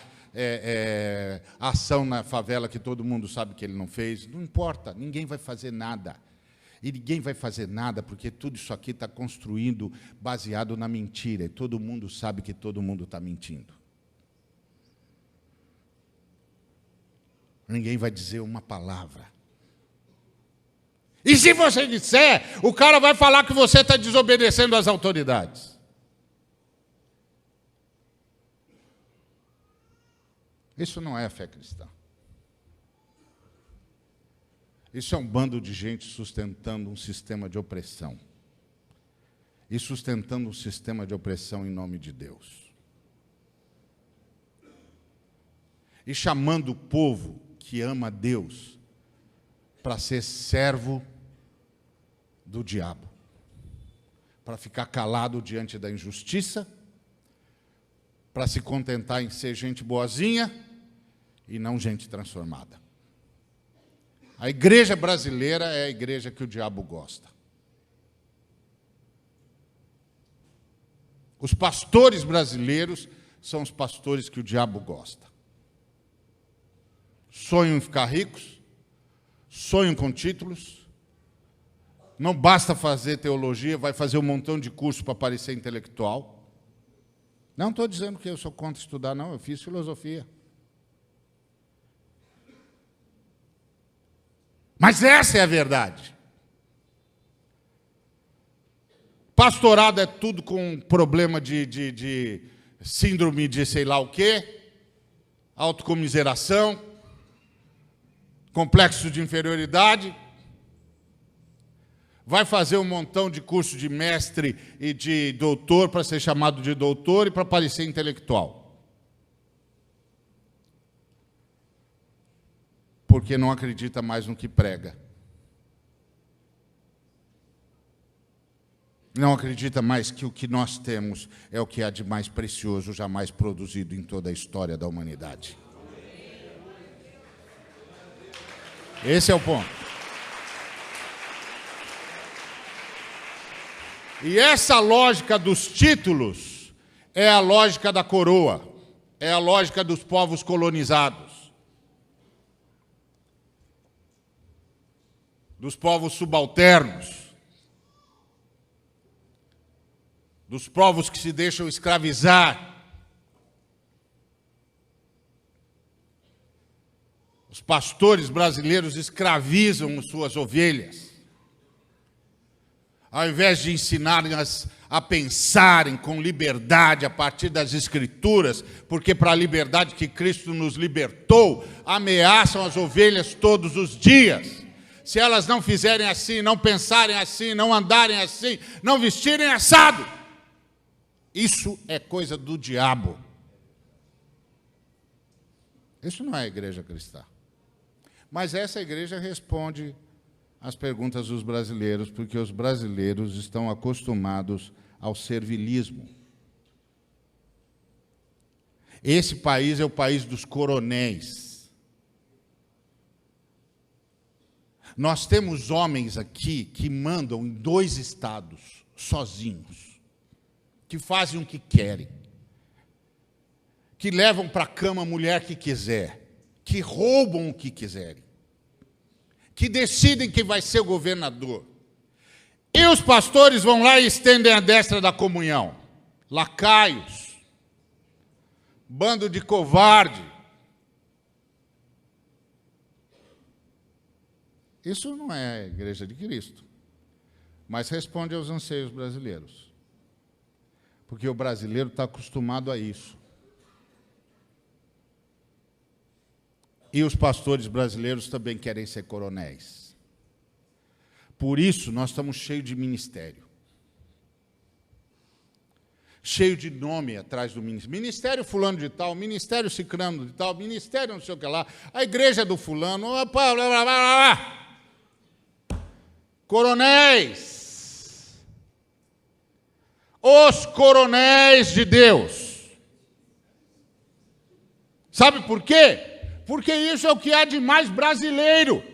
ação na favela que todo mundo sabe que ele não fez, não importa, ninguém vai fazer nada. E ninguém vai fazer nada, porque tudo isso aqui está construído baseado na mentira, e todo mundo sabe que todo mundo está mentindo. Ninguém vai dizer uma palavra. E se você disser, o cara vai falar que você está desobedecendo às autoridades. Isso não é a fé cristã. Isso é um bando de gente sustentando um sistema de opressão. E sustentando um sistema de opressão em nome de Deus. E chamando o povo que ama Deus para ser servo do diabo. Para ficar calado diante da injustiça, para se contentar em ser gente boazinha e não gente transformada. A igreja brasileira é a igreja que o diabo gosta. Os pastores brasileiros são os pastores que o diabo gosta. Sonham em ficar ricos, sonham com títulos, não basta fazer teologia, vai fazer um montão de curso para parecer intelectual. Não estou dizendo que eu sou contra estudar, não, eu fiz filosofia. Mas essa é a verdade. Pastorado é tudo com problema de síndrome de sei lá o quê, autocomiseração, complexo de inferioridade. Vai fazer um montão de curso de mestre e de doutor para ser chamado de doutor e para parecer intelectual. Porque não acredita mais no que prega. Não acredita mais que o que nós temos é o que há de mais precioso jamais produzido em toda a história da humanidade. Esse é o ponto. E essa lógica dos títulos é a lógica da coroa, é a lógica dos povos colonizados. Dos povos subalternos, dos povos que se deixam escravizar. Os pastores brasileiros escravizam suas ovelhas. Ao invés de ensinarem-as a pensarem com liberdade a partir das Escrituras, porque para a liberdade que Cristo nos libertou, ameaçam as ovelhas todos os dias. Se elas não fizerem assim, não pensarem assim, não andarem assim, não vestirem assado, isso é coisa do diabo. Isso não é a igreja cristã. Mas essa igreja responde às perguntas dos brasileiros, porque os brasileiros estão acostumados ao servilismo. Esse país é o país dos coronéis. Nós temos homens aqui que mandam em 2 estados, sozinhos, que fazem o que querem, que levam para a cama a mulher que quiser, que roubam o que quiserem, que decidem quem vai ser o governador. E os pastores vão lá e estendem a destra da comunhão. Lacaios, bando de covarde. Isso não é a igreja de Cristo, mas responde aos anseios brasileiros. Porque o brasileiro está acostumado a isso. E os pastores brasileiros também querem ser coronéis. Por isso, nós estamos cheios de ministério. cheio de nome atrás do ministério. Ministério fulano de tal, ministério cicrano de tal, ministério não sei o que lá, a igreja do fulano, blá, blá, blá, blá. Coronéis. Os coronéis de Deus. Sabe por quê? Porque isso é o que há de mais brasileiro.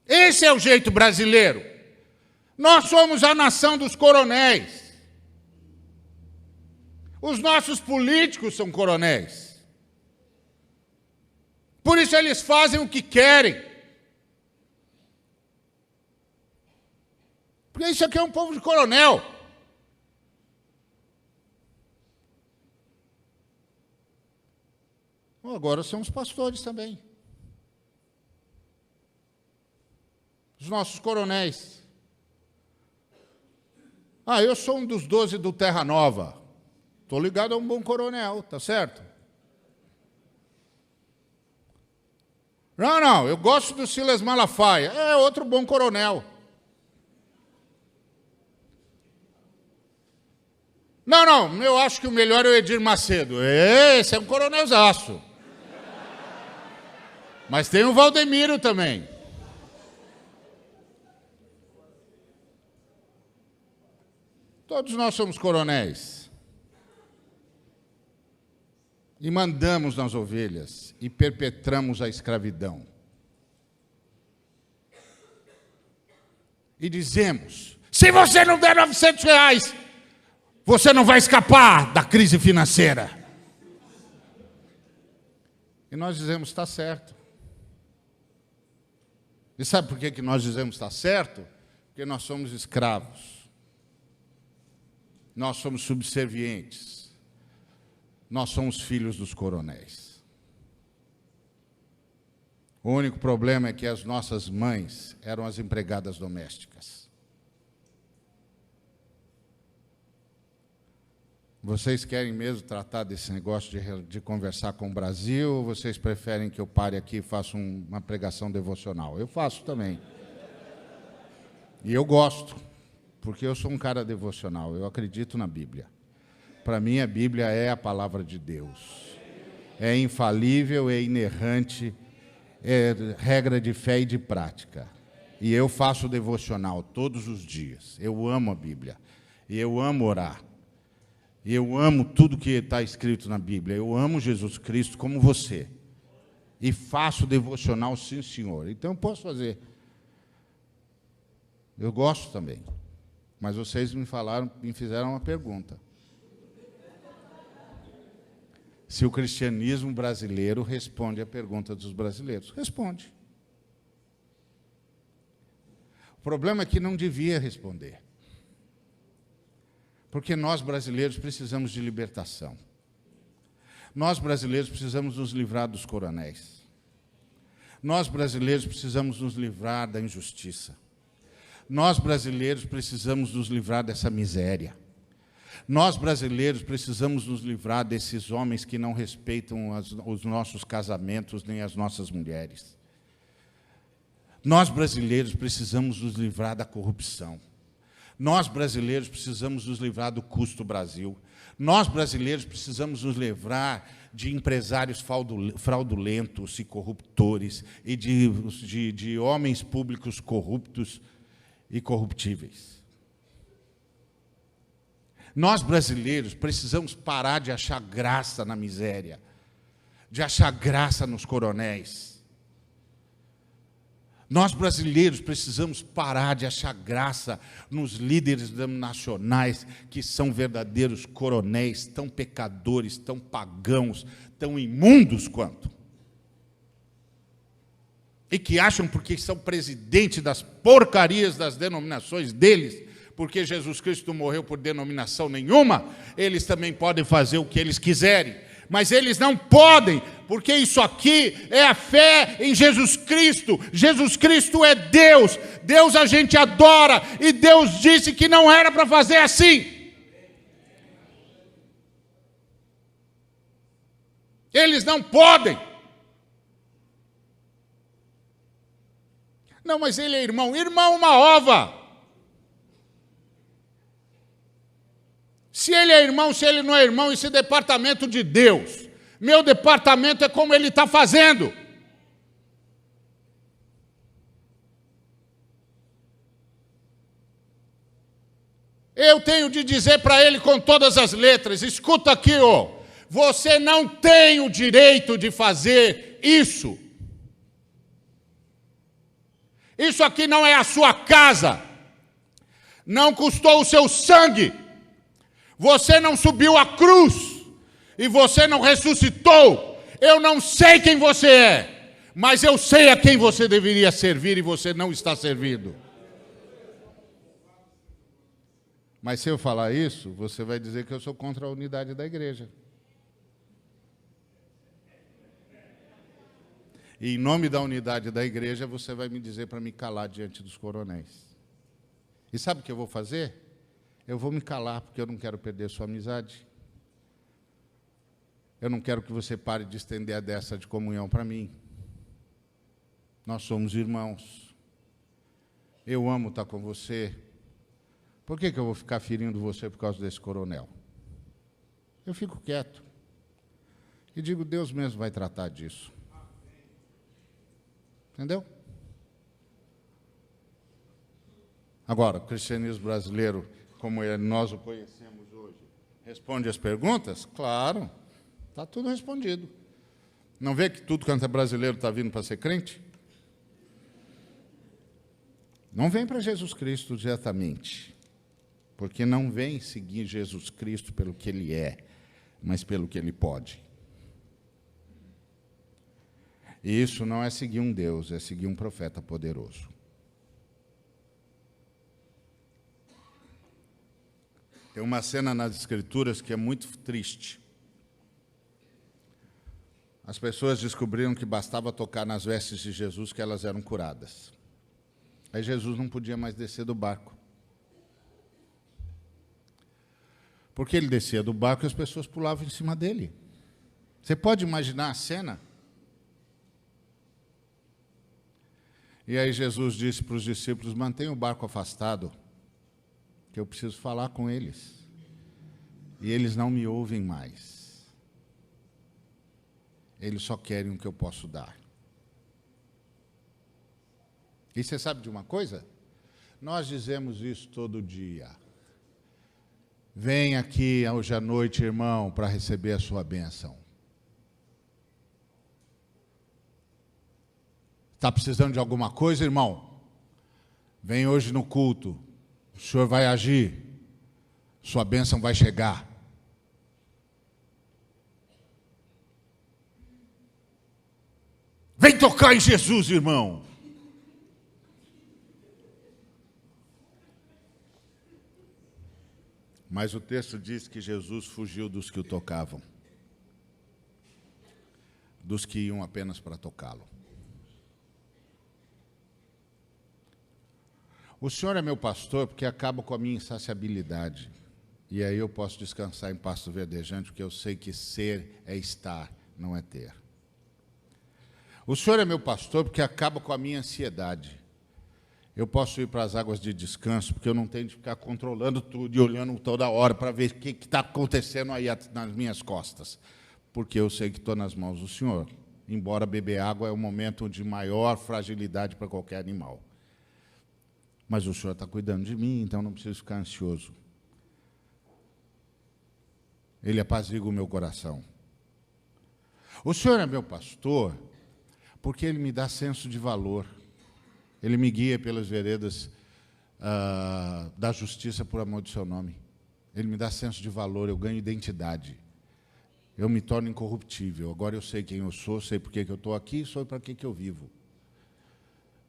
Esse é o jeito brasileiro. Nós somos a nação dos coronéis. Os nossos políticos são coronéis. Por isso eles fazem o que querem. Porque isso aqui é um povo de coronel. Agora são os pastores também. Os nossos coronéis. Eu sou um dos 12 do Terra Nova. Estou ligado a um bom coronel, tá certo? Não, eu gosto do Silas Malafaia. É outro bom coronel. Não, eu acho que o melhor é o Edir Macedo. Esse é um coronelzaço. Mas tem o Valdemiro também. Todos nós somos coronéis. E mandamos nas ovelhas e perpetramos a escravidão. E dizemos, se você não der R$900, você não vai escapar da crise financeira. E nós dizemos, está certo. E sabe por que nós dizemos está certo? Porque nós somos escravos. Nós somos subservientes. Nós somos filhos dos coronéis. O único problema é que as nossas mães eram as empregadas domésticas. Vocês querem mesmo tratar desse negócio de conversar com o Brasil, ou vocês preferem que eu pare aqui e faça uma pregação devocional? Eu faço também. E eu gosto, porque eu sou um cara devocional, eu acredito na Bíblia. Para mim, a Bíblia é a palavra de Deus. É infalível, é inerrante, é regra de fé e de prática. E eu faço devocional todos os dias. Eu amo a Bíblia. E eu amo orar. E eu amo tudo que está escrito na Bíblia. Eu amo Jesus Cristo como você. E faço devocional, sim, senhor. Então eu posso fazer. Eu gosto também. Mas vocês me fizeram uma pergunta. Se o cristianismo brasileiro responde à pergunta dos brasileiros. Responde. O problema é que não devia responder. Porque nós, brasileiros, precisamos de libertação. Nós, brasileiros, precisamos nos livrar dos coronéis. Nós, brasileiros, precisamos nos livrar da injustiça. Nós, brasileiros, precisamos nos livrar dessa miséria. Nós, brasileiros, precisamos nos livrar desses homens que não respeitam os nossos casamentos nem as nossas mulheres. Nós, brasileiros, precisamos nos livrar da corrupção. Nós, brasileiros, precisamos nos livrar do custo Brasil. Nós, brasileiros, precisamos nos livrar de empresários fraudulentos e corruptores e de homens públicos corruptos e corruptíveis. Nós, brasileiros, precisamos parar de achar graça na miséria, de achar graça nos coronéis. Nós, brasileiros, precisamos parar de achar graça nos líderes nacionais que são verdadeiros coronéis, tão pecadores, tão pagãos, tão imundos quanto. E que acham, porque são presidentes das porcarias das denominações deles, porque Jesus Cristo morreu por denominação nenhuma, eles também podem fazer o que eles quiserem. Mas eles não podem, porque isso aqui é a fé em Jesus Cristo. Jesus Cristo é Deus. Deus a gente adora. E Deus disse que não era para fazer assim. Eles não podem. Não, mas ele é irmão. Irmão, uma ova. Se ele é irmão, se ele não é irmão, esse departamento de Deus. Meu departamento é como ele está fazendo. Eu tenho de dizer para ele com todas as letras, escuta aqui, você não tem o direito de fazer isso. Isso aqui não é a sua casa. Não custou o seu sangue. Você não subiu à cruz. E você não ressuscitou. Eu não sei quem você é, mas eu sei a quem você deveria servir e você não está servindo. Mas se eu falar isso, você vai dizer que eu sou contra a unidade da igreja. E em nome da unidade da igreja, você vai me dizer para me calar diante dos coronéis. E sabe o que eu vou fazer? Eu vou me calar, porque eu não quero perder sua amizade. Eu não quero que você pare de estender a dessa de comunhão para mim. Nós somos irmãos. Eu amo estar com você. Por que eu vou ficar ferindo você por causa desse coronel? Eu fico quieto. E digo, Deus mesmo vai tratar disso. Entendeu? Agora, o cristianismo brasileiro, como nós o conhecemos hoje, responde as perguntas? Claro, está tudo respondido. Não vê que tudo quanto é brasileiro está vindo para ser crente? Não vem para Jesus Cristo diretamente, porque não vem seguir Jesus Cristo pelo que Ele é, mas pelo que Ele pode. E isso não é seguir um Deus, é seguir um profeta poderoso. Tem uma cena nas Escrituras que é muito triste. As pessoas descobriram que bastava tocar nas vestes de Jesus que elas eram curadas. Aí Jesus não podia mais descer do barco. Porque ele descia do barco e as pessoas pulavam em cima dele. Você pode imaginar a cena? E aí Jesus disse para os discípulos, mantenha o barco afastado, que eu preciso falar com eles. E eles não me ouvem mais. Eles só querem o que eu posso dar. E você sabe de uma coisa? Nós dizemos isso todo dia. Vem aqui hoje à noite, irmão, para receber a sua bênção. Está precisando de alguma coisa, irmão? Vem hoje no culto. O Senhor vai agir. Sua bênção vai chegar. Vem tocar em Jesus, irmão. Mas o texto diz que Jesus fugiu dos que o tocavam. Dos que iam apenas para tocá-lo. O Senhor é meu pastor porque acaba com a minha insaciabilidade. E aí eu posso descansar em pasto verdejante, porque eu sei que ser é estar, não é ter. O Senhor é meu pastor porque acaba com a minha ansiedade. Eu posso ir para as águas de descanso, porque eu não tenho de ficar controlando tudo e olhando toda hora para ver o que está acontecendo aí nas minhas costas. Porque eu sei que estou nas mãos do Senhor. Embora beber água é o momento de maior fragilidade para qualquer animal. Mas o Senhor está cuidando de mim, então não preciso ficar ansioso. Ele apazigua o meu coração. O Senhor é meu pastor porque Ele me dá senso de valor. Ele me guia pelas veredas da justiça por amor do seu nome. Ele me dá senso de valor, eu ganho identidade. Eu me torno incorruptível. Agora eu sei quem eu sou, sei por que eu estou aqui e sei para que eu vivo.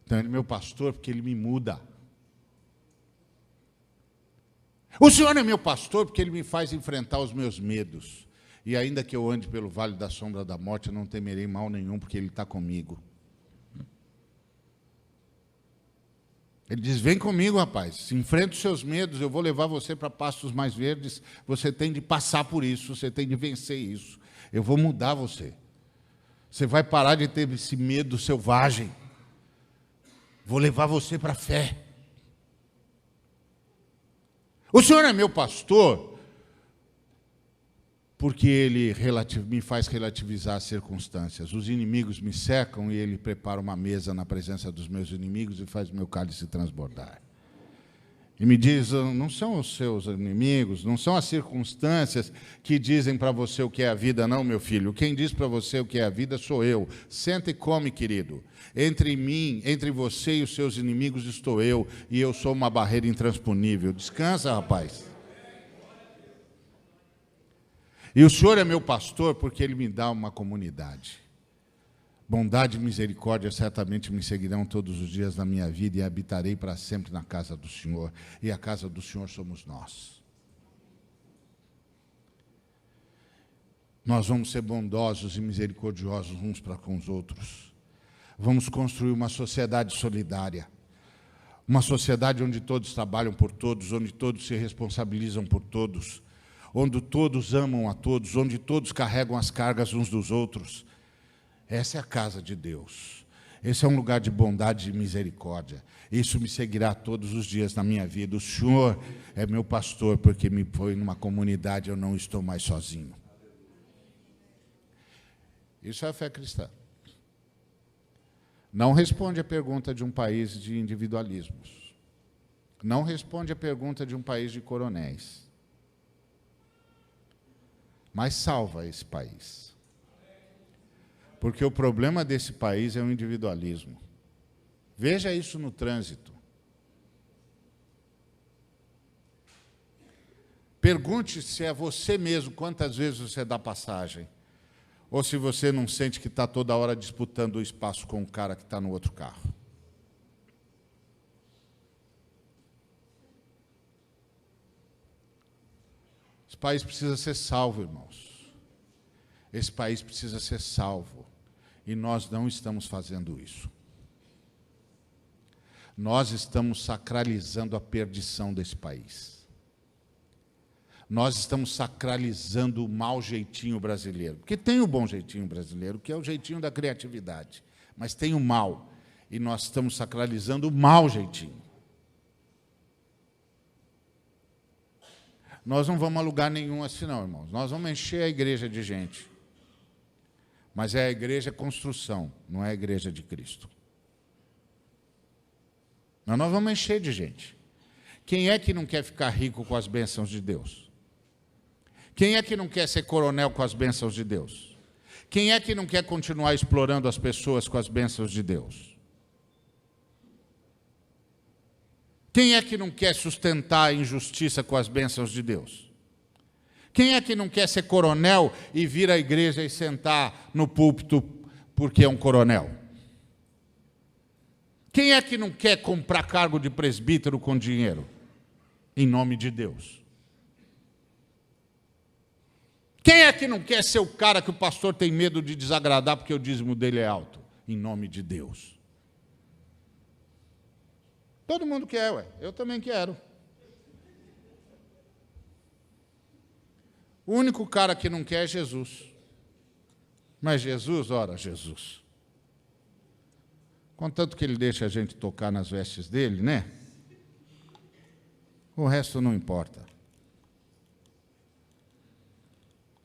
Então Ele é meu pastor porque Ele me muda. O Senhor é meu pastor porque Ele me faz enfrentar os meus medos. E ainda que eu ande pelo vale da sombra da morte, eu não temerei mal nenhum, porque Ele está comigo. Ele diz, vem comigo, rapaz, enfrenta os seus medos, eu vou levar você para pastos mais verdes, você tem de passar por isso, você tem de vencer isso. Eu vou mudar você. Você vai parar de ter esse medo selvagem. Vou levar você para a fé. O Senhor é meu pastor porque Ele me faz relativizar as circunstâncias. Os inimigos me cercam e Ele prepara uma mesa na presença dos meus inimigos e faz meu cálice transbordar. E me diz, não são os seus inimigos, não são as circunstâncias que dizem para você o que é a vida, não, meu filho. Quem diz para você o que é a vida sou eu. Senta e come, querido. Entre mim, entre você e os seus inimigos estou eu, e eu sou uma barreira intransponível. Descansa, rapaz. E o Senhor é meu pastor porque Ele me dá uma comunidade. Bondade e misericórdia certamente me seguirão todos os dias da minha vida e habitarei para sempre na casa do Senhor. E a casa do Senhor somos nós. Nós vamos ser bondosos e misericordiosos uns para com os outros. Vamos construir uma sociedade solidária. Uma sociedade onde todos trabalham por todos, onde todos se responsabilizam por todos, onde todos amam a todos, onde todos carregam as cargas uns dos outros. Essa é a casa de Deus. Esse é um lugar de bondade e misericórdia. Isso me seguirá todos os dias na minha vida. O Senhor é meu pastor, porque me põe numa comunidade, eu não estou mais sozinho. Isso é a fé cristã. Não responde a pergunta de um país de individualismos. Não responde a pergunta de um país de coronéis. Mas salva esse país. Porque o problema desse país é o individualismo. Veja isso no trânsito. Pergunte se é você mesmo quantas vezes você dá passagem. Ou se você não sente que está toda hora disputando o espaço com o cara que está no outro carro. Esse país precisa ser salvo, irmãos. Esse país precisa ser salvo. E nós não estamos fazendo isso. Nós estamos sacralizando a perdição desse país. Nós estamos sacralizando o mau jeitinho brasileiro. Porque tem o bom jeitinho brasileiro, que é o jeitinho da criatividade. Mas tem o mal. E nós estamos sacralizando o mau jeitinho. Nós não vamos a lugar nenhum assim, não, irmãos. Nós vamos encher a igreja de gente. Mas é a igreja construção, não é a igreja de Cristo. Mas nós vamos encher de gente. Quem é que não quer ficar rico com as bênçãos de Deus? Quem é que não quer ser coronel com as bênçãos de Deus? Quem é que não quer continuar explorando as pessoas com as bênçãos de Deus? Quem é que não quer sustentar a injustiça com as bênçãos de Deus? Quem é que não quer ser coronel e vir à igreja e sentar no púlpito porque é um coronel? Quem é que não quer comprar cargo de presbítero com dinheiro? Em nome de Deus. Quem é que não quer ser o cara que o pastor tem medo de desagradar porque o dízimo dele é alto? Em nome de Deus. Todo mundo quer, ué. Eu também quero. O único cara que não quer é Jesus. Mas Jesus, ora, Jesus. Contanto que Ele deixa a gente tocar nas vestes dele, né? O resto não importa.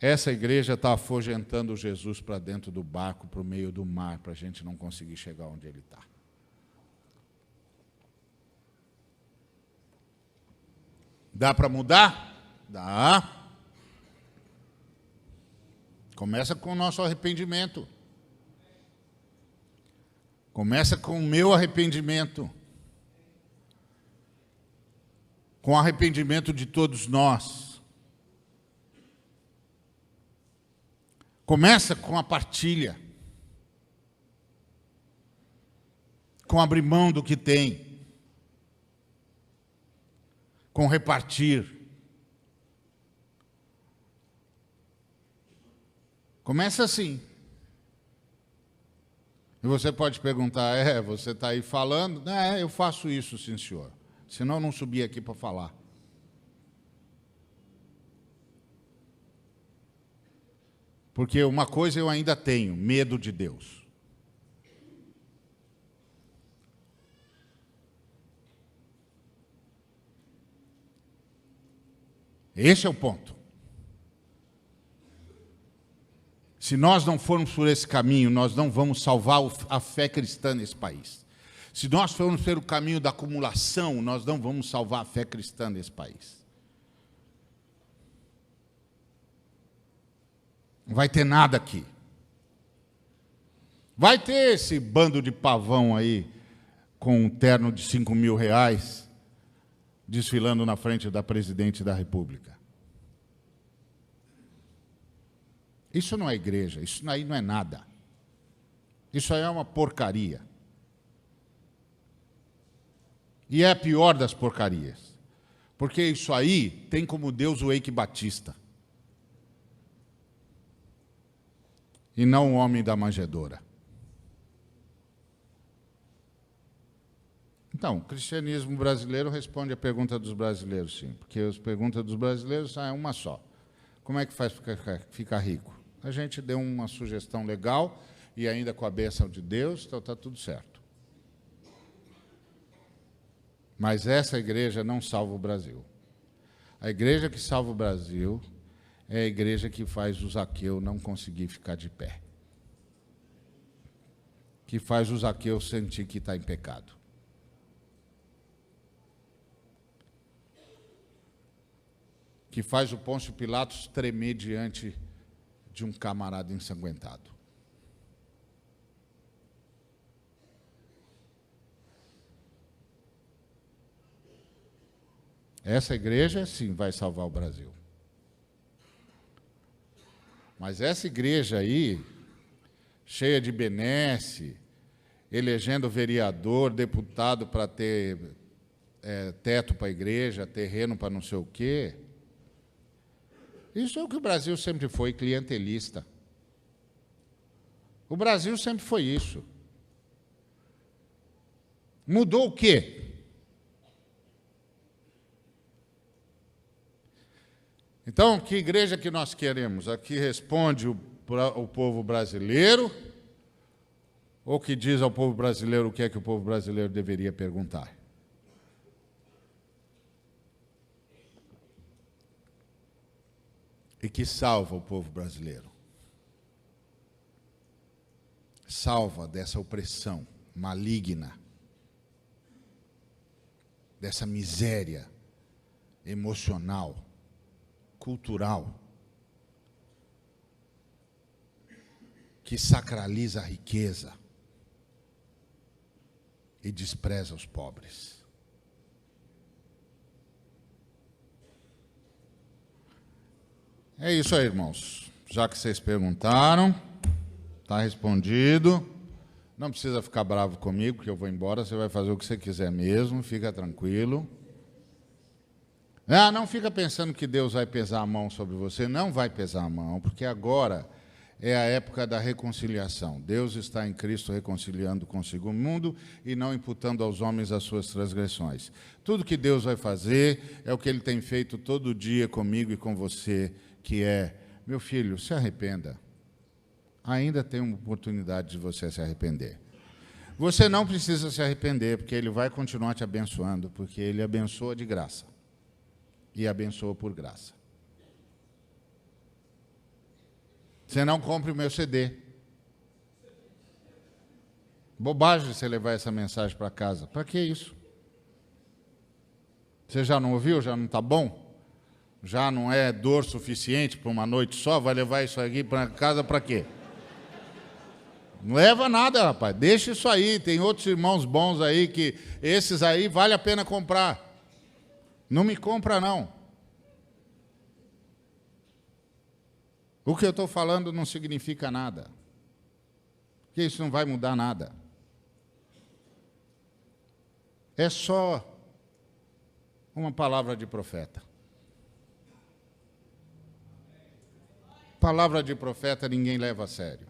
Essa igreja está afugentando Jesus para dentro do barco, para o meio do mar, para a gente não conseguir chegar onde Ele está. Dá para mudar? Dá. Começa com o nosso arrependimento. Começa com o meu arrependimento. Com o arrependimento de todos nós. Começa com a partilha. Com abrir mão do que tem. Com repartir. Começa assim. E você pode perguntar, você está aí falando? Eu faço isso, sim, senhor. Senão eu não subi aqui para falar. Porque uma coisa eu ainda tenho, medo de Deus. Esse é o ponto. Se nós não formos por esse caminho, nós não vamos salvar a fé cristã nesse país. Se nós formos pelo caminho da acumulação, nós não vamos salvar a fé cristã nesse país. Não vai ter nada aqui. Vai ter esse bando de pavão aí, com um terno de R$5.000, desfilando na frente da presidente da República. Isso não é igreja, isso aí não é nada. Isso aí é uma porcaria. E é a pior das porcarias. Porque isso aí tem como Deus o Eike Batista. E não o homem da manjedoura. Então, o cristianismo brasileiro responde a pergunta dos brasileiros, sim. Porque as perguntas dos brasileiros é uma só. Como é que faz para ficar rico? A gente deu uma sugestão legal e ainda com a bênção de Deus, então está tudo certo. Mas essa igreja não salva o Brasil. A igreja que salva o Brasil é a igreja que faz o Zaqueu não conseguir ficar de pé. Que faz o Zaqueu sentir que está em pecado. Que faz o Pôncio Pilatos tremer diante de um camarada ensanguentado. Essa igreja, sim, vai salvar o Brasil. Mas essa igreja aí, cheia de benesse, elegendo vereador, deputado para ter teto para a igreja, terreno para não sei o quê, isso é o que o Brasil sempre foi, clientelista. O Brasil sempre foi isso. Mudou o quê? Então, que igreja que nós queremos? Aqui responde o povo brasileiro, ou que diz ao povo brasileiro o que é que o povo brasileiro deveria perguntar? E que salva o povo brasileiro. Salva dessa opressão maligna, dessa miséria emocional, cultural, que sacraliza a riqueza e despreza os pobres. É isso aí, irmãos. Já que vocês perguntaram, está respondido. Não precisa ficar bravo comigo, porque eu vou embora. Você vai fazer o que você quiser mesmo, fica tranquilo. Não fica pensando que Deus vai pesar a mão sobre você. Não vai pesar a mão, porque agora é a época da reconciliação. Deus está em Cristo reconciliando consigo o mundo e não imputando aos homens as suas transgressões. Tudo que Deus vai fazer é o que Ele tem feito todo dia comigo e com você, que é, meu filho, se arrependa. Ainda tem uma oportunidade de você se arrepender. Você não precisa se arrepender, porque Ele vai continuar te abençoando, porque Ele abençoa de graça. E abençoa por graça. Você não compre o meu CD. Bobagem você levar essa mensagem para casa. Para que isso? Você já não ouviu? Já não está bom? Já não é dor suficiente para uma noite só? Vai levar isso aqui para casa para quê? Não leva nada, rapaz. Deixa isso aí. Tem outros irmãos bons aí que esses aí vale a pena comprar. Não me compra, não. O que eu estou falando não significa nada. Porque isso não vai mudar nada. É só uma palavra de profeta. Palavra de profeta ninguém leva a sério.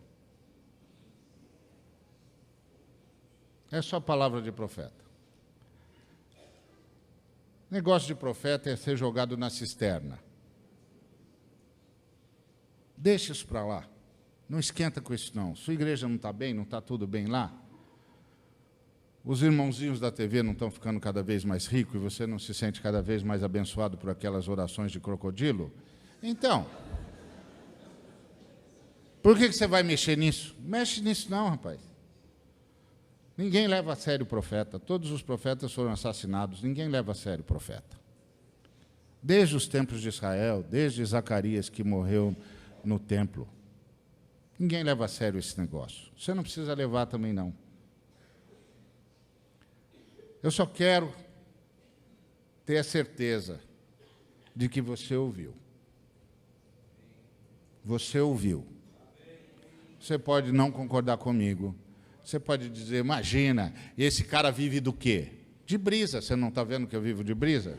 É só palavra de profeta. Negócio de profeta é ser jogado na cisterna. Deixa isso para lá. Não esquenta com isso, não. Sua igreja não está bem, não está tudo bem lá? Os irmãozinhos da TV não estão ficando cada vez mais ricos e você não se sente cada vez mais abençoado por aquelas orações de crocodilo? Então, por que você vai mexer nisso? Mexe nisso não, rapaz. Ninguém leva a sério o profeta. Todos os profetas foram assassinados. Ninguém leva a sério o profeta. Desde os tempos de Israel, desde Zacarias que morreu no templo. Ninguém leva a sério esse negócio. Você não precisa levar também, não. Eu só quero ter a certeza de que você ouviu. Você ouviu. Você pode não concordar comigo. Você pode dizer, imagina, esse cara vive do quê? De brisa. Você não está vendo que eu vivo de brisa?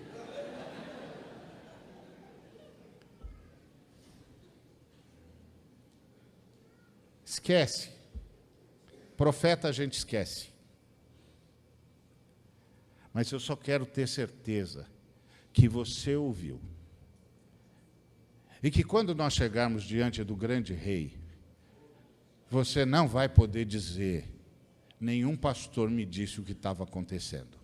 Esquece. Profeta a gente esquece. Mas eu só quero ter certeza que você ouviu. E que quando nós chegarmos diante do grande rei, você não vai poder dizer, nenhum pastor me disse o que estava acontecendo.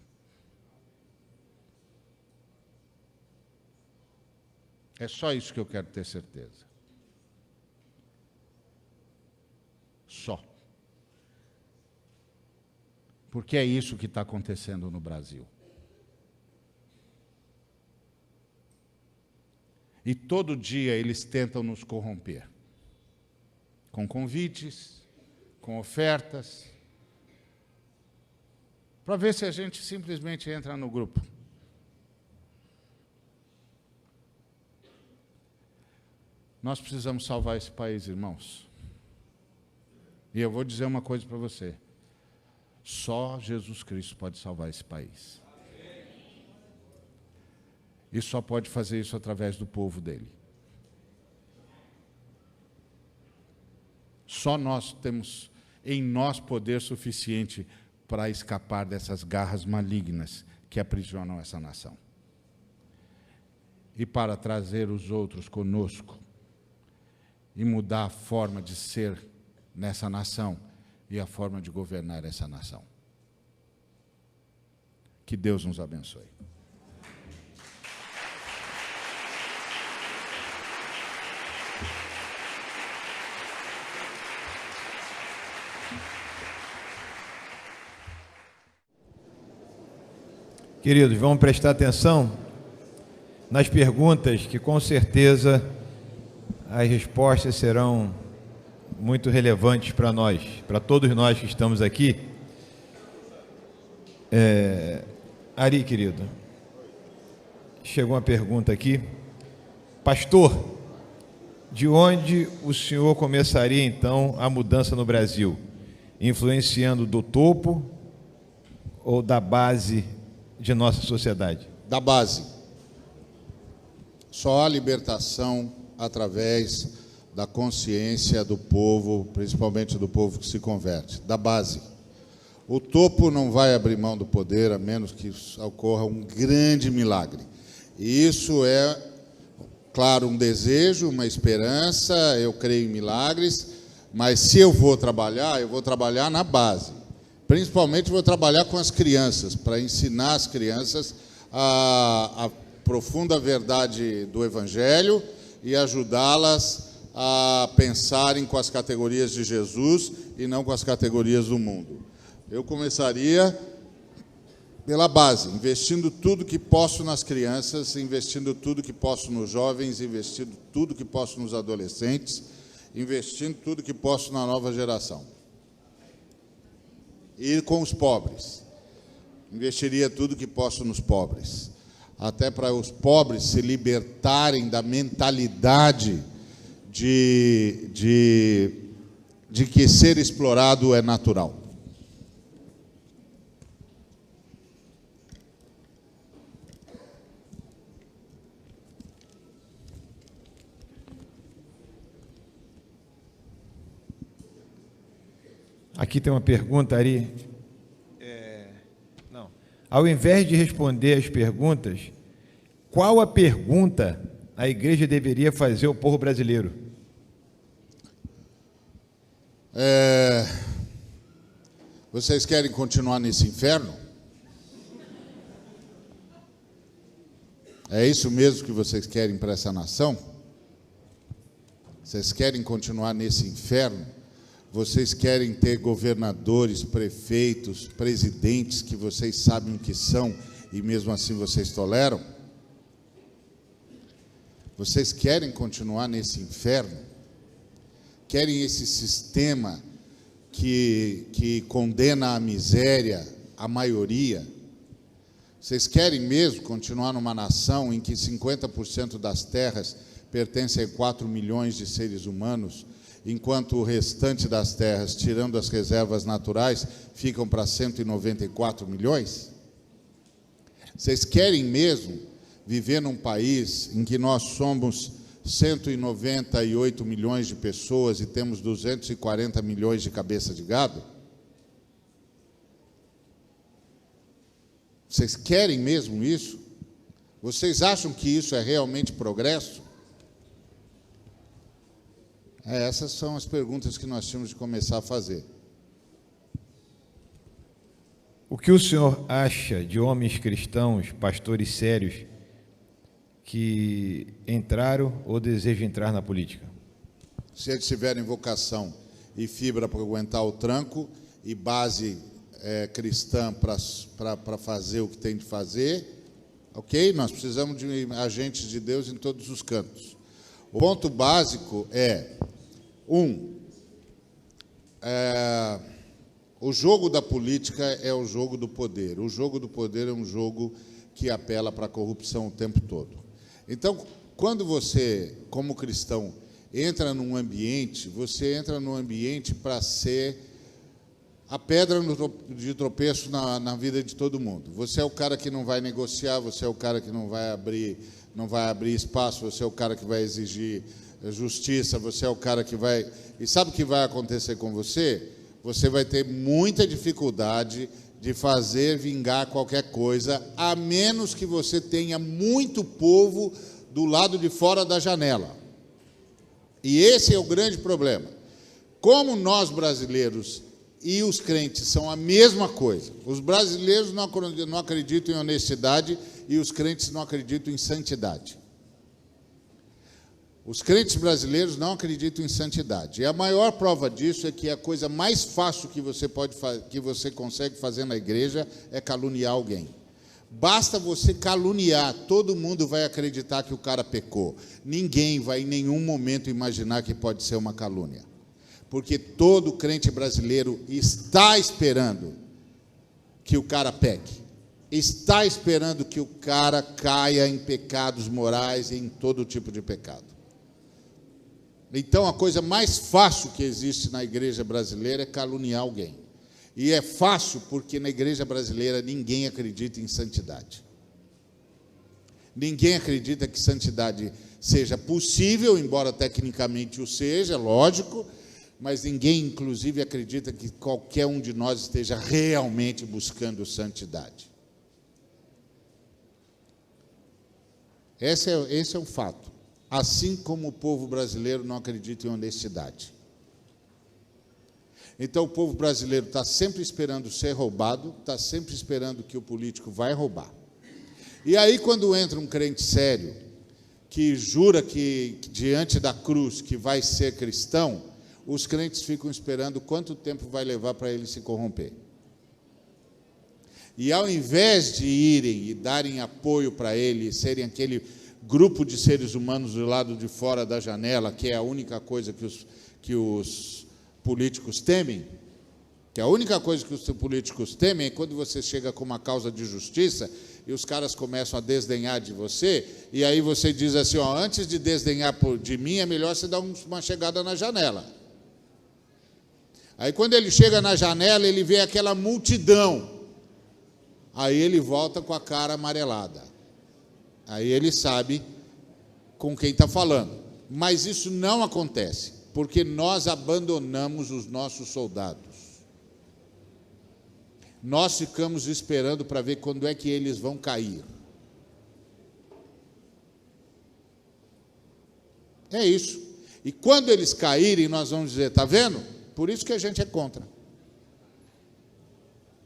É só isso que eu quero ter certeza. Só. Porque é isso que está acontecendo no Brasil. E todo dia eles tentam nos corromper. Com convites, com ofertas, para ver se a gente simplesmente entra no grupo. Nós precisamos salvar esse país, irmãos. E eu vou dizer uma coisa para você. Só Jesus Cristo pode salvar esse país. E só pode fazer isso através do povo dele. Só nós temos em nós poder suficiente para escapar dessas garras malignas que aprisionam essa nação. E para trazer os outros conosco e mudar a forma de ser nessa nação e a forma de governar essa nação. Que Deus nos abençoe. Queridos, vamos prestar atenção nas perguntas, que com certeza as respostas serão muito relevantes para nós, para todos nós que estamos aqui. Ari, querido, chegou uma pergunta aqui. Pastor, de onde o senhor começaria então a mudança no Brasil? Influenciando do topo ou da base de nossa sociedade? Da base. Só há libertação através da consciência do povo, principalmente do povo que se converte, da base. O topo não vai abrir mão do poder, a menos que ocorra um grande milagre. E isso é, claro, um desejo, uma esperança, eu creio em milagres, mas se eu vou trabalhar na base. Principalmente vou trabalhar com as crianças, para ensinar as crianças a profunda verdade do Evangelho e ajudá-las a pensarem com as categorias de Jesus e não com as categorias do mundo. Eu começaria pela base, investindo tudo que posso nas crianças, investindo tudo que posso nos jovens, investindo tudo que posso nos adolescentes, investindo tudo que posso na nova geração. E com os pobres. Investiria tudo que posso nos pobres. Até para os pobres se libertarem da mentalidade de que ser explorado é natural. Aqui tem uma pergunta, Ari. Não. Ao invés de responder as perguntas, qual a pergunta a igreja deveria fazer ao povo brasileiro? Vocês querem continuar nesse inferno? É isso mesmo que vocês querem para essa nação? Vocês querem continuar nesse inferno? Vocês querem ter governadores, prefeitos, presidentes que vocês sabem o que são e mesmo assim vocês toleram? Vocês querem continuar nesse inferno? Querem esse sistema que condena à miséria a maioria? Vocês querem mesmo continuar numa nação em que 50% das terras pertencem a 4 milhões de seres humanos, enquanto o restante das terras, tirando as reservas naturais, ficam para 194 milhões? Vocês querem mesmo viver num país em que nós somos 198 milhões de pessoas e temos 240 milhões de cabeças de gado? Vocês querem mesmo isso? Vocês acham que isso é realmente progresso? Essas são as perguntas que nós tínhamos de começar a fazer. O que o senhor acha de homens cristãos, pastores sérios, que entraram ou desejam entrar na política? Se eles tiverem vocação e fibra para aguentar o tranco e base cristã para fazer o que tem de fazer, ok? Nós precisamos de agentes de Deus em todos os cantos. O ponto básico é, o jogo da política é o jogo do poder. O jogo do poder é um jogo que apela para a corrupção o tempo todo. Então, quando você, como cristão, entra num ambiente, você entra num ambiente para ser a pedra de tropeço na vida de todo mundo. Você é o cara que não vai negociar, você é o cara que não vai abrir espaço, você é o cara que vai exigir justiça, você é o cara que vai... E sabe o que vai acontecer com você? Você vai ter muita dificuldade de fazer vingar qualquer coisa, a menos que você tenha muito povo do lado de fora da janela. E esse é o grande problema. Como nós brasileiros e os crentes são a mesma coisa, os brasileiros não acreditam em honestidade e os crentes não acreditam em santidade. Os crentes brasileiros não acreditam em santidade. E a maior prova disso é que a coisa mais fácil que você consegue fazer na igreja é caluniar alguém. Basta você caluniar, todo mundo vai acreditar que o cara pecou. Ninguém vai em nenhum momento imaginar que pode ser uma calúnia. Porque todo crente brasileiro está esperando que o cara peque. Está esperando que o cara caia em pecados morais e em todo tipo de pecado. Então, a coisa mais fácil que existe na igreja brasileira é caluniar alguém. E é fácil porque na igreja brasileira ninguém acredita em santidade. Ninguém acredita que santidade seja possível, embora tecnicamente o seja, lógico, mas ninguém, inclusive, acredita que qualquer um de nós esteja realmente buscando santidade. Esse é um fato. Assim como o povo brasileiro não acredita em honestidade. Então, o povo brasileiro está sempre esperando ser roubado, está sempre esperando que o político vai roubar. E aí, quando entra um crente sério, que jura que diante da cruz que vai ser cristão, os crentes ficam esperando quanto tempo vai levar para ele se corromper. E ao invés de irem e darem apoio para ele, serem aquele grupo de seres humanos do lado de fora da janela, que é a única coisa que os políticos temem, que a única coisa que os políticos temem é quando você chega com uma causa de justiça e os caras começam a desdenhar de você, e aí você diz assim, ó, antes de desdenhar de mim, é melhor você dar uma chegada na janela. Aí quando ele chega na janela, ele vê aquela multidão, aí ele volta com a cara amarelada. Aí ele sabe com quem está falando. Mas isso não acontece, porque nós abandonamos os nossos soldados. Nós ficamos esperando para ver quando é que eles vão cair. É isso. E quando eles caírem, nós vamos dizer, está vendo? Por isso que a gente é contra.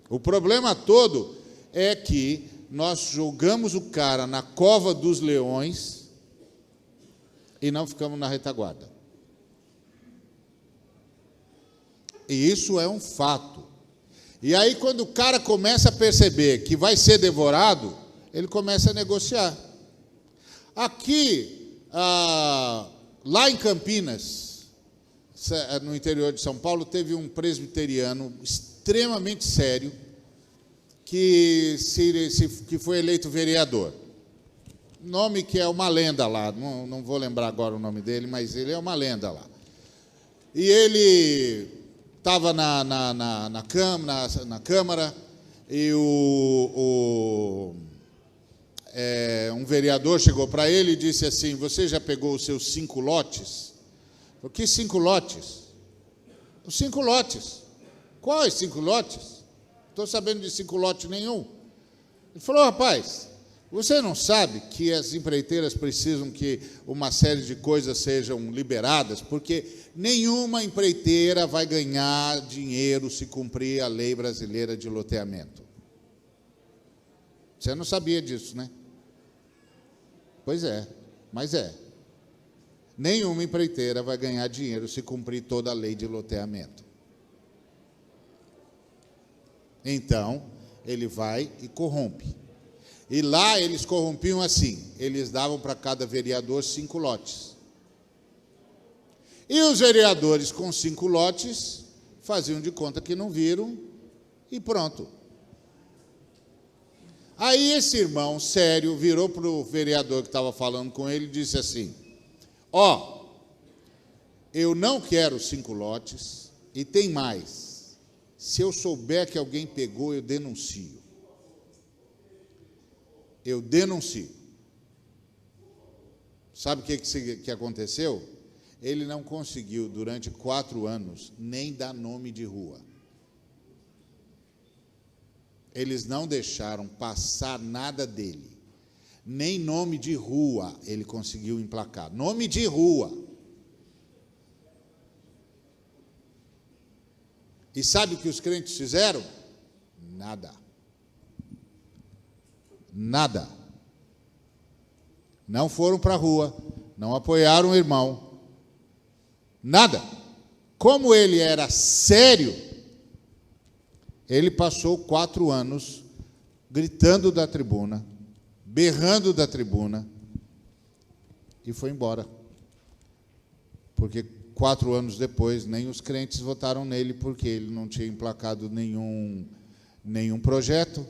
O problema todo é que nós jogamos o cara na cova dos leões e não ficamos na retaguarda. E isso é um fato. E aí, quando o cara começa a perceber que vai ser devorado, ele começa a negociar. Aqui, lá em Campinas, no interior de São Paulo, teve um presbiteriano extremamente sério que foi eleito vereador. Nome que é uma lenda lá, não vou lembrar agora o nome dele, mas ele é uma lenda lá. E ele estava na Câmara e um vereador chegou para ele e disse assim: você já pegou os seus 5 lotes? O que 5 lotes? Os 5 lotes. Quais 5 lotes? Não estou sabendo de 5 lotes nenhum. Ele falou: rapaz, você não sabe que as empreiteiras precisam que uma série de coisas sejam liberadas, porque nenhuma empreiteira vai ganhar dinheiro se cumprir a lei brasileira de loteamento. Você não sabia disso, né? Pois é, mas é. Nenhuma empreiteira vai ganhar dinheiro se cumprir toda a lei de loteamento. Então, ele vai e corrompe. E lá eles corrompiam assim, eles davam para cada vereador 5 lotes. E os vereadores com 5 lotes faziam de conta que não viram e pronto. Aí esse irmão sério virou para o vereador que estava falando com ele e disse assim: ó, eu não quero 5 lotes e tem mais. Se eu souber que alguém pegou, eu denuncio. Eu denuncio. Sabe o que aconteceu? Ele não conseguiu, durante 4 anos, nem dar nome de rua. Eles não deixaram passar nada dele. Nem nome de rua ele conseguiu emplacar. Nome de rua. E sabe o que os crentes fizeram? Nada. Nada. Não foram para a rua, não apoiaram o irmão. Nada. Como ele era sério, ele passou 4 anos gritando da tribuna, berrando da tribuna, e foi embora. Porque 4 anos depois, nem os crentes votaram nele, porque ele não tinha emplacado nenhum projeto.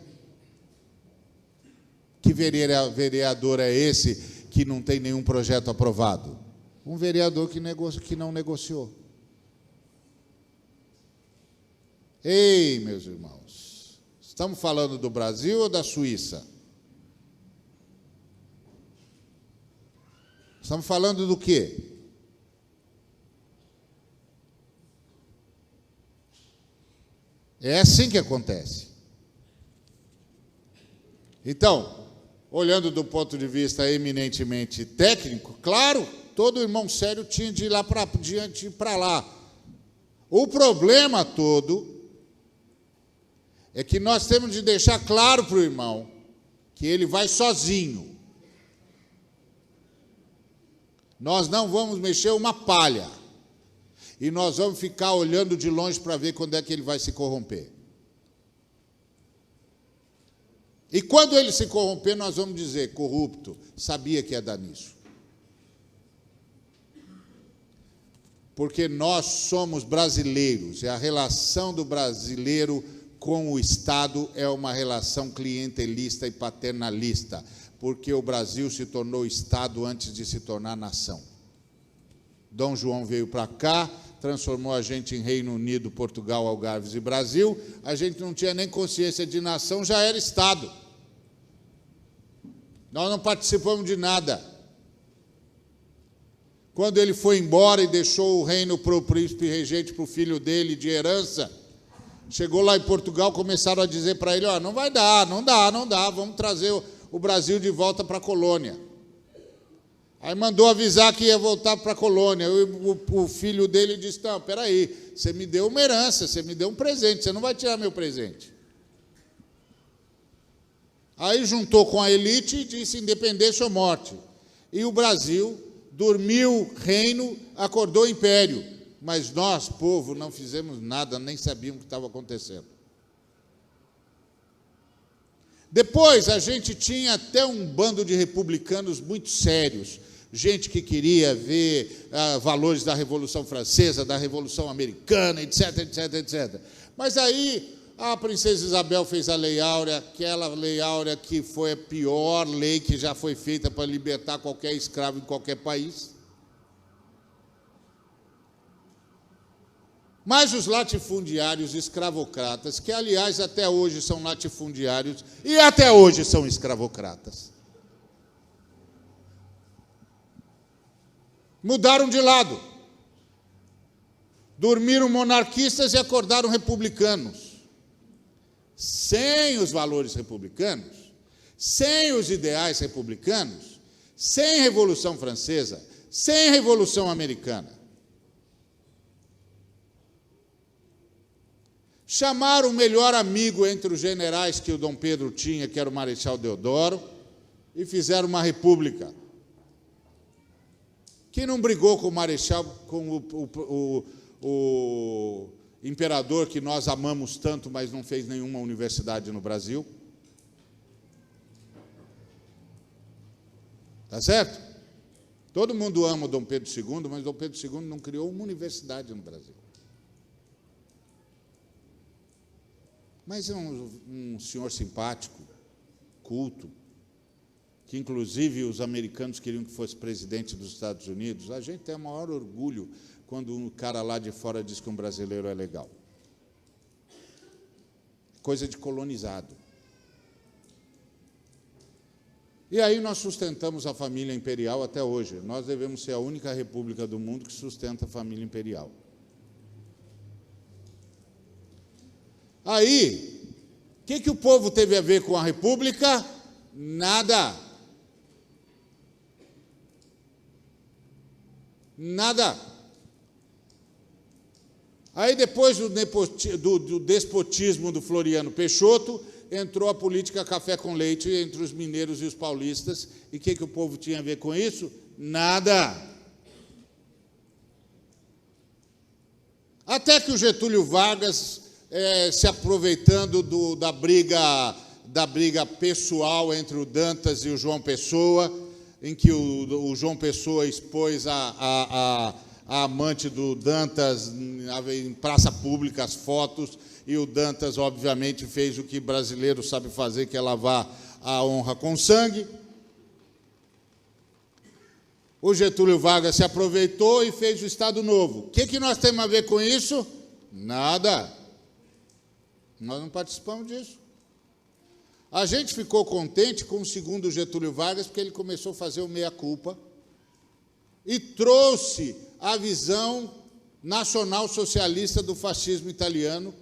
Que vereador é esse que não tem nenhum projeto aprovado? Um vereador que não negociou. Ei, meus irmãos, estamos falando do Brasil ou da Suíça? Estamos falando do quê? É assim que acontece. Então, olhando do ponto de vista eminentemente técnico, claro, todo irmão sério tinha de ir lá para diante e para lá. O problema todo é que nós temos de deixar claro para o irmão que ele vai sozinho. Nós não vamos mexer uma palha. E nós vamos ficar olhando de longe para ver quando é que ele vai se corromper. E quando ele se corromper, nós vamos dizer: corrupto, sabia que ia dar nisso. Porque nós somos brasileiros, e a relação do brasileiro com o Estado é uma relação clientelista e paternalista, porque o Brasil se tornou Estado antes de se tornar nação. Dom João veio para cá, transformou a gente em Reino Unido, Portugal, Algarves e Brasil. A gente não tinha nem consciência de nação, já era Estado. Nós não participamos de nada. Quando ele foi embora e deixou o reino para o príncipe regente, para o filho dele, de herança, chegou lá em Portugal, começaram a dizer para ele: ó, não vai dar, não dá, vamos trazer o Brasil de volta para a colônia. Aí mandou avisar que ia voltar para a colônia. O filho dele disse: não, peraí, você me deu uma herança, você me deu um presente, você não vai tirar meu presente. Aí juntou com a elite e disse independência ou morte. E o Brasil dormiu reino, acordou império. Mas nós, povo, não fizemos nada, nem sabíamos o que estava acontecendo. Depois, a gente tinha até um bando de republicanos muito sérios, gente que queria ver valores da Revolução Francesa, da Revolução Americana, etc, etc, etc. Mas aí a princesa Isabel fez a Lei Áurea, aquela Lei Áurea que foi a pior lei que já foi feita para libertar qualquer escravo em qualquer país. Mas os latifundiários escravocratas, que, aliás, até hoje são latifundiários e até hoje são escravocratas, mudaram de lado. Dormiram monarquistas e acordaram republicanos. Sem os valores republicanos, sem os ideais republicanos, sem Revolução Francesa, sem Revolução Americana. Chamaram o melhor amigo entre os generais que o Dom Pedro tinha, que era o Marechal Deodoro, e fizeram uma república. Quem não brigou com o Marechal, com o imperador que nós amamos tanto, mas não fez nenhuma universidade no Brasil? Tá certo? Todo mundo ama o Dom Pedro II, mas Dom Pedro II não criou uma universidade no Brasil. Mas é um senhor simpático, culto, que inclusive os americanos queriam que fosse presidente dos Estados Unidos. A gente tem o maior orgulho quando um cara lá de fora diz que um brasileiro é legal. Coisa de colonizado. E aí nós sustentamos a família imperial até hoje. Nós devemos ser a única república do mundo que sustenta a família imperial. Aí, o que o povo teve a ver com a república? Nada. Nada. Aí, depois do despotismo do Floriano Peixoto, entrou a política café com leite entre os mineiros e os paulistas. E o que o povo tinha a ver com isso? Nada. Até que o Getúlio Vargas, se aproveitando da briga pessoal entre o Dantas e o João Pessoa, em que o João Pessoa expôs a amante do Dantas em praça pública, as fotos, e o Dantas, obviamente, fez o que brasileiro sabe fazer, que é lavar a honra com sangue. O Getúlio Vargas se aproveitou e fez o Estado Novo. O que nós temos a ver com isso? Nada. Nós não participamos disso. A gente ficou contente com o segundo Getúlio Vargas, porque ele começou a fazer o meia-culpa e trouxe a visão nacional-socialista do fascismo italiano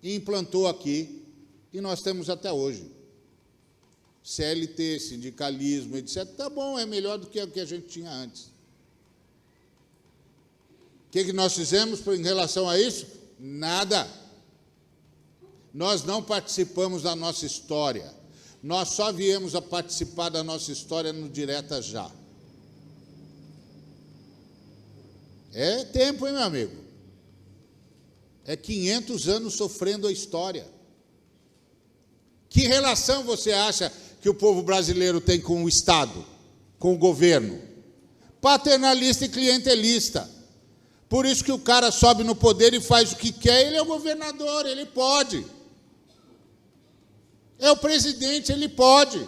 e implantou aqui, e nós temos até hoje. CLT, sindicalismo, etc. Tá bom, é melhor do que o que a gente tinha antes. O que nós fizemos em relação a isso? Nada. Nós não participamos da nossa história. Nós só viemos a participar da nossa história no Direta Já. É tempo, hein, meu amigo? É 500 anos sofrendo a história. Que relação você acha que o povo brasileiro tem com o Estado, com o governo? Paternalista e clientelista. Por isso que o cara sobe no poder e faz o que quer, ele é o governador, ele pode. É o presidente, ele pode.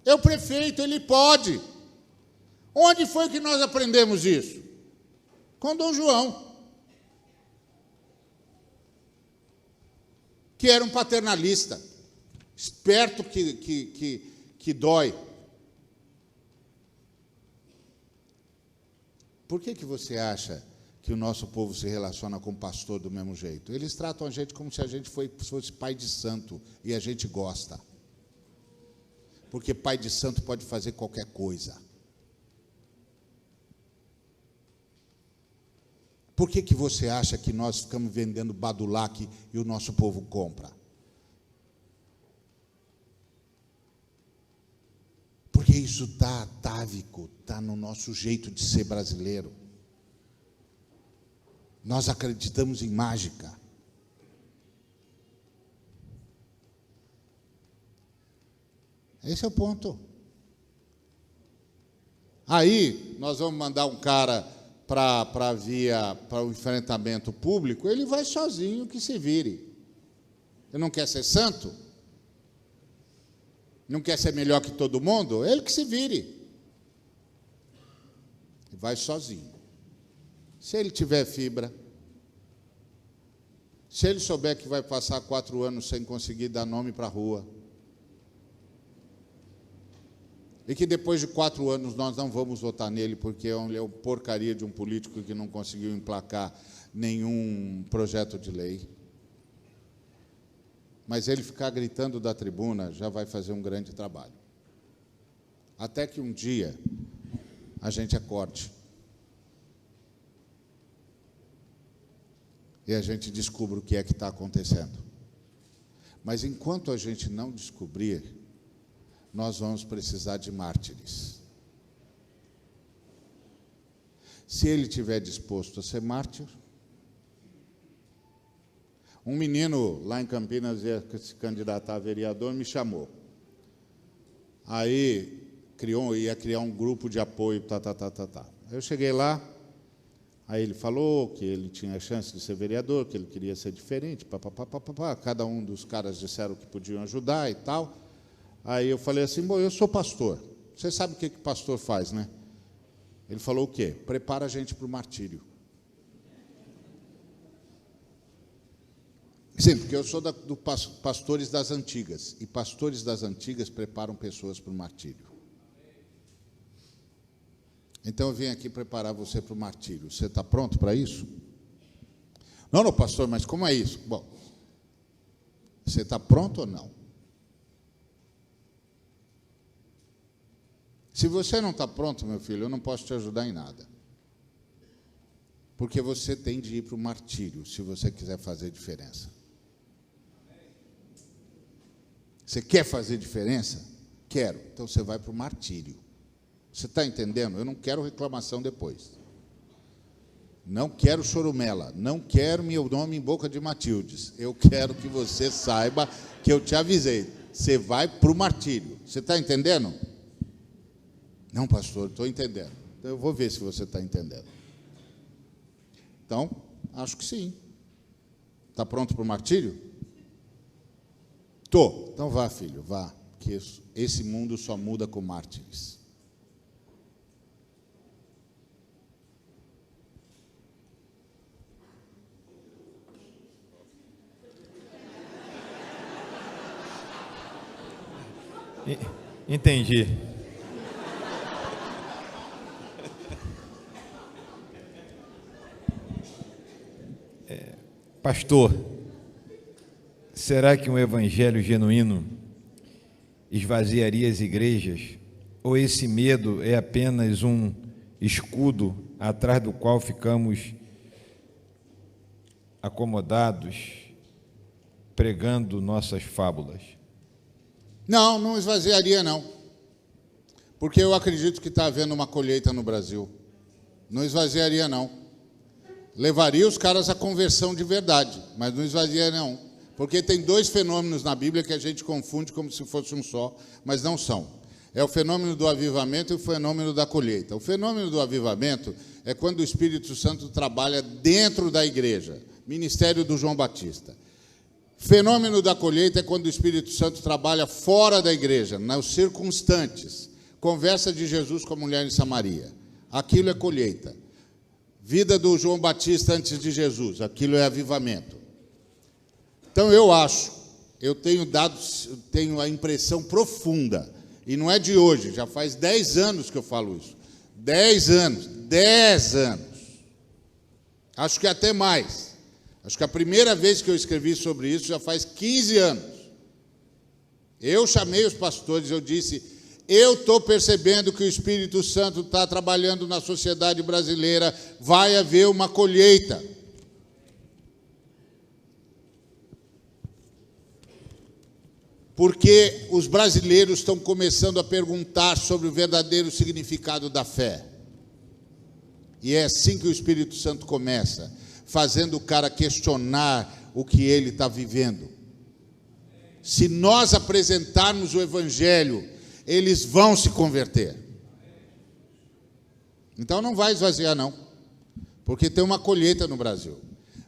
É o prefeito, ele pode. Onde foi que nós aprendemos isso? Com Dom João, que era um paternalista, esperto que dói. Por que você acha que o nosso povo se relaciona com o pastor do mesmo jeito? Eles tratam a gente como se a gente fosse pai de santo, e a gente gosta. Porque pai de santo pode fazer qualquer coisa. Por que você acha que nós ficamos vendendo badulaque e o nosso povo compra? isso está atávico, está no nosso jeito de ser brasileiro. Nós acreditamos em mágica. Esse é o ponto. Aí, nós vamos mandar um cara para o enfrentamento público, ele vai sozinho, que se vire. Ele não quer ser santo? Não quer ser melhor que todo mundo? Ele que se vire. Vai sozinho. Se ele tiver fibra, se ele souber que vai passar 4 anos sem conseguir dar nome para a rua, e que depois de 4 anos nós não vamos votar nele porque ele é uma porcaria de um político que não conseguiu emplacar nenhum projeto de lei. Mas ele ficar gritando da tribuna já vai fazer um grande trabalho. Até que um dia a gente acorde. E a gente descubra o que é que está acontecendo. Mas enquanto a gente não descobrir, nós vamos precisar de mártires. Se ele estiver disposto a ser mártir, um menino lá em Campinas ia se candidatar a vereador, me chamou. Aí ia criar um grupo de apoio, Eu cheguei lá, aí ele falou que ele tinha chance de ser vereador, que ele queria ser diferente, cada um dos caras disseram que podiam ajudar e tal. Aí eu falei assim, bom, eu sou pastor. Você sabe o que pastor faz, né? Ele falou o quê? Prepara a gente para o martírio. Sim, porque eu sou do pastores das antigas. E pastores das antigas preparam pessoas para o martírio. Então eu vim aqui preparar você para o martírio. Você está pronto para isso? Não, pastor, mas como é isso? Bom, você está pronto ou não? Se você não está pronto, meu filho, eu não posso te ajudar em nada. Porque você tem de ir para o martírio, se você quiser fazer diferença. Você quer fazer diferença? Quero. Então você vai para o martírio. Você está entendendo? Eu não quero reclamação depois. Não quero chorumela. Não quero meu nome em boca de Matildes. Eu quero que você saiba que eu te avisei. Você vai para o martírio. Você está entendendo? Não, pastor, estou entendendo. Então, eu vou ver se você está entendendo. Então, acho que sim. Está pronto para o martírio? Estou. Então vá, filho, vá. Porque esse mundo só muda com mártires. Entendi. Pastor, será que um evangelho genuíno esvaziaria as igrejas? Ou esse medo é apenas um escudo atrás do qual ficamos acomodados, pregando nossas fábulas? Não, não esvaziaria, não. Porque eu acredito que está havendo uma colheita no Brasil. Não esvaziaria, não. Levaria os caras à conversão de verdade, mas não esvaziaria, não. Porque tem 2 fenômenos na Bíblia que a gente confunde como se fosse um só, mas não são. É o fenômeno do avivamento e o fenômeno da colheita. O fenômeno do avivamento é quando o Espírito Santo trabalha dentro da igreja, ministério do João Batista. Fenômeno da colheita é quando o Espírito Santo trabalha fora da igreja, nos circunstantes. Conversa de Jesus com a mulher em Samaria. Aquilo é colheita. Vida do João Batista antes de Jesus. Aquilo é avivamento. Então eu tenho a impressão profunda, e não é de hoje, já faz 10 anos que eu falo isso. 10 anos. Acho que até mais. Acho que a primeira vez que eu escrevi sobre isso já faz 15 anos. Eu chamei os pastores, eu disse, eu estou percebendo que o Espírito Santo está trabalhando na sociedade brasileira, vai haver uma colheita. Porque os brasileiros estão começando a perguntar sobre o verdadeiro significado da fé. E é assim que o Espírito Santo começa, fazendo o cara questionar o que ele está vivendo. Se nós apresentarmos o Evangelho, eles vão se converter. Então não vai esvaziar não, porque tem uma colheita no Brasil.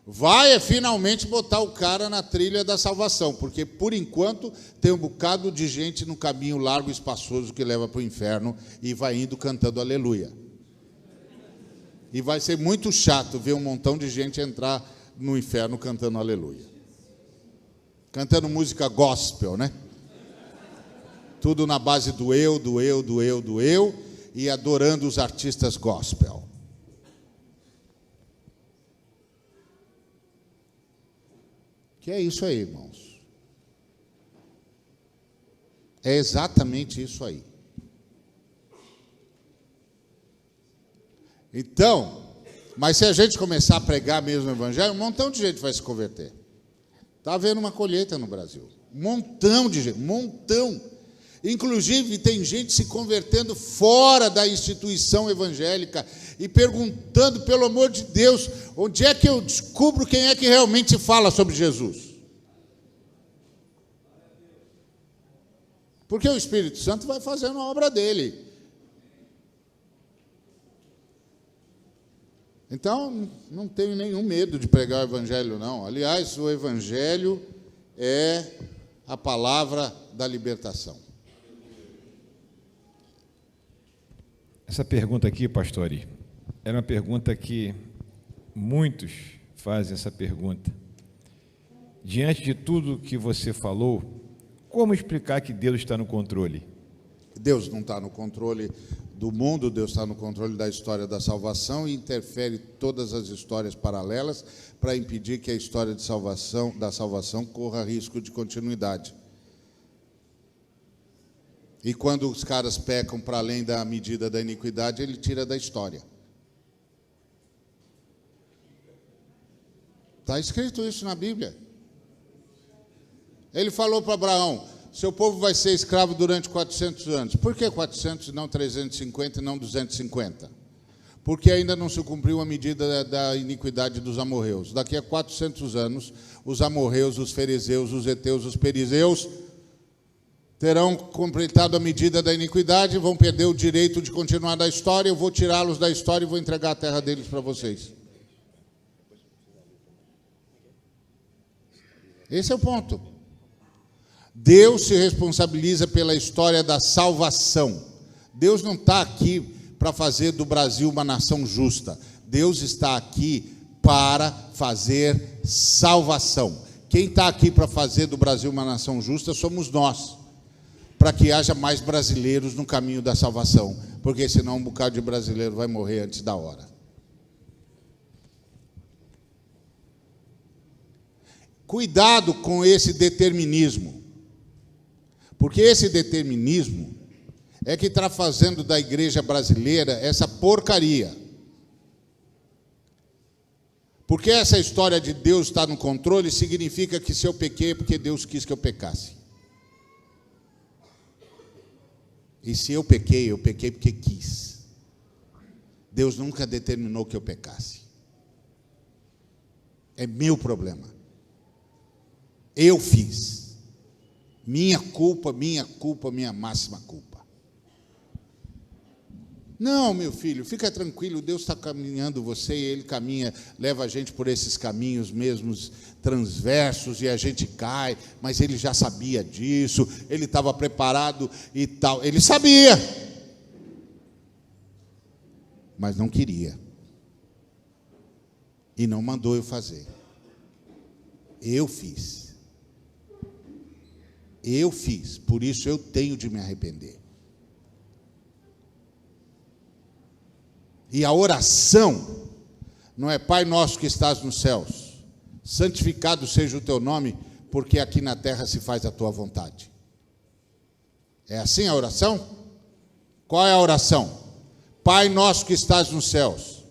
Vai finalmente botar o cara na trilha da salvação, porque por enquanto tem um bocado de gente no caminho largo e espaçoso que leva para o inferno e vai indo cantando aleluia. E vai ser muito chato ver um montão de gente entrar no inferno cantando aleluia. Cantando música gospel, né? Tudo na base do eu, do eu, do eu, do eu, e adorando os artistas gospel. Que é isso aí, irmãos. É exatamente isso aí. Então, mas se a gente começar a pregar mesmo o Evangelho, um montão de gente vai se converter. Está havendo uma colheita no Brasil. Um montão de gente, um montão. Inclusive, tem gente se convertendo fora da instituição evangélica e perguntando, pelo amor de Deus, onde é que eu descubro quem é que realmente fala sobre Jesus? Porque o Espírito Santo vai fazendo a obra dele. Então, não tenho nenhum medo de pregar o Evangelho, não. Aliás, o Evangelho é a palavra da libertação. Essa pergunta aqui, pastor Ari, era uma pergunta que muitos fazem essa pergunta. Diante de tudo que você falou, como explicar que Deus está no controle? Deus não está no controle do mundo, Deus está no controle da história da salvação e interfere todas as histórias paralelas para impedir que a história da salvação corra risco de continuidade. E quando os caras pecam para além da medida da iniquidade, ele tira da história. Está escrito isso na Bíblia. Ele falou para Abraão: seu povo vai ser escravo durante 400 anos. Por que 400 e não 350 e não 250? Porque ainda não se cumpriu a medida da iniquidade dos amorreus. Daqui a 400 anos, os amorreus, os fariseus, os heteus, os perizeus terão completado a medida da iniquidade, vão perder o direito de continuar da história, eu vou tirá-los da história e vou entregar a terra deles para vocês. Esse é o ponto. Deus se responsabiliza pela história da salvação. Deus não está aqui para fazer do Brasil uma nação justa. Deus está aqui para fazer salvação. Quem está aqui para fazer do Brasil uma nação justa somos nós, para que haja mais brasileiros no caminho da salvação, porque senão um bocado de brasileiro vai morrer antes da hora. Cuidado com esse determinismo, porque esse determinismo é que está fazendo da igreja brasileira essa porcaria. Porque essa história de Deus estar no controle significa que se eu pequei é porque Deus quis que eu pecasse. E se eu pequei porque quis. Deus nunca determinou que eu pecasse. É meu problema. Eu fiz. Minha culpa, minha máxima culpa. Não, meu filho, fica tranquilo, Deus está caminhando você, e Ele caminha, leva a gente por esses caminhos mesmos transversos e a gente cai, mas Ele já sabia disso, Ele estava preparado e tal, Ele sabia, mas não queria, e não mandou eu fazer. Eu fiz, por isso eu tenho de me arrepender. E a oração não é Pai nosso que estás nos céus, santificado seja o teu nome, porque aqui na terra se faz a tua vontade. É assim a oração? Qual é a oração? Pai nosso que estás nos céus,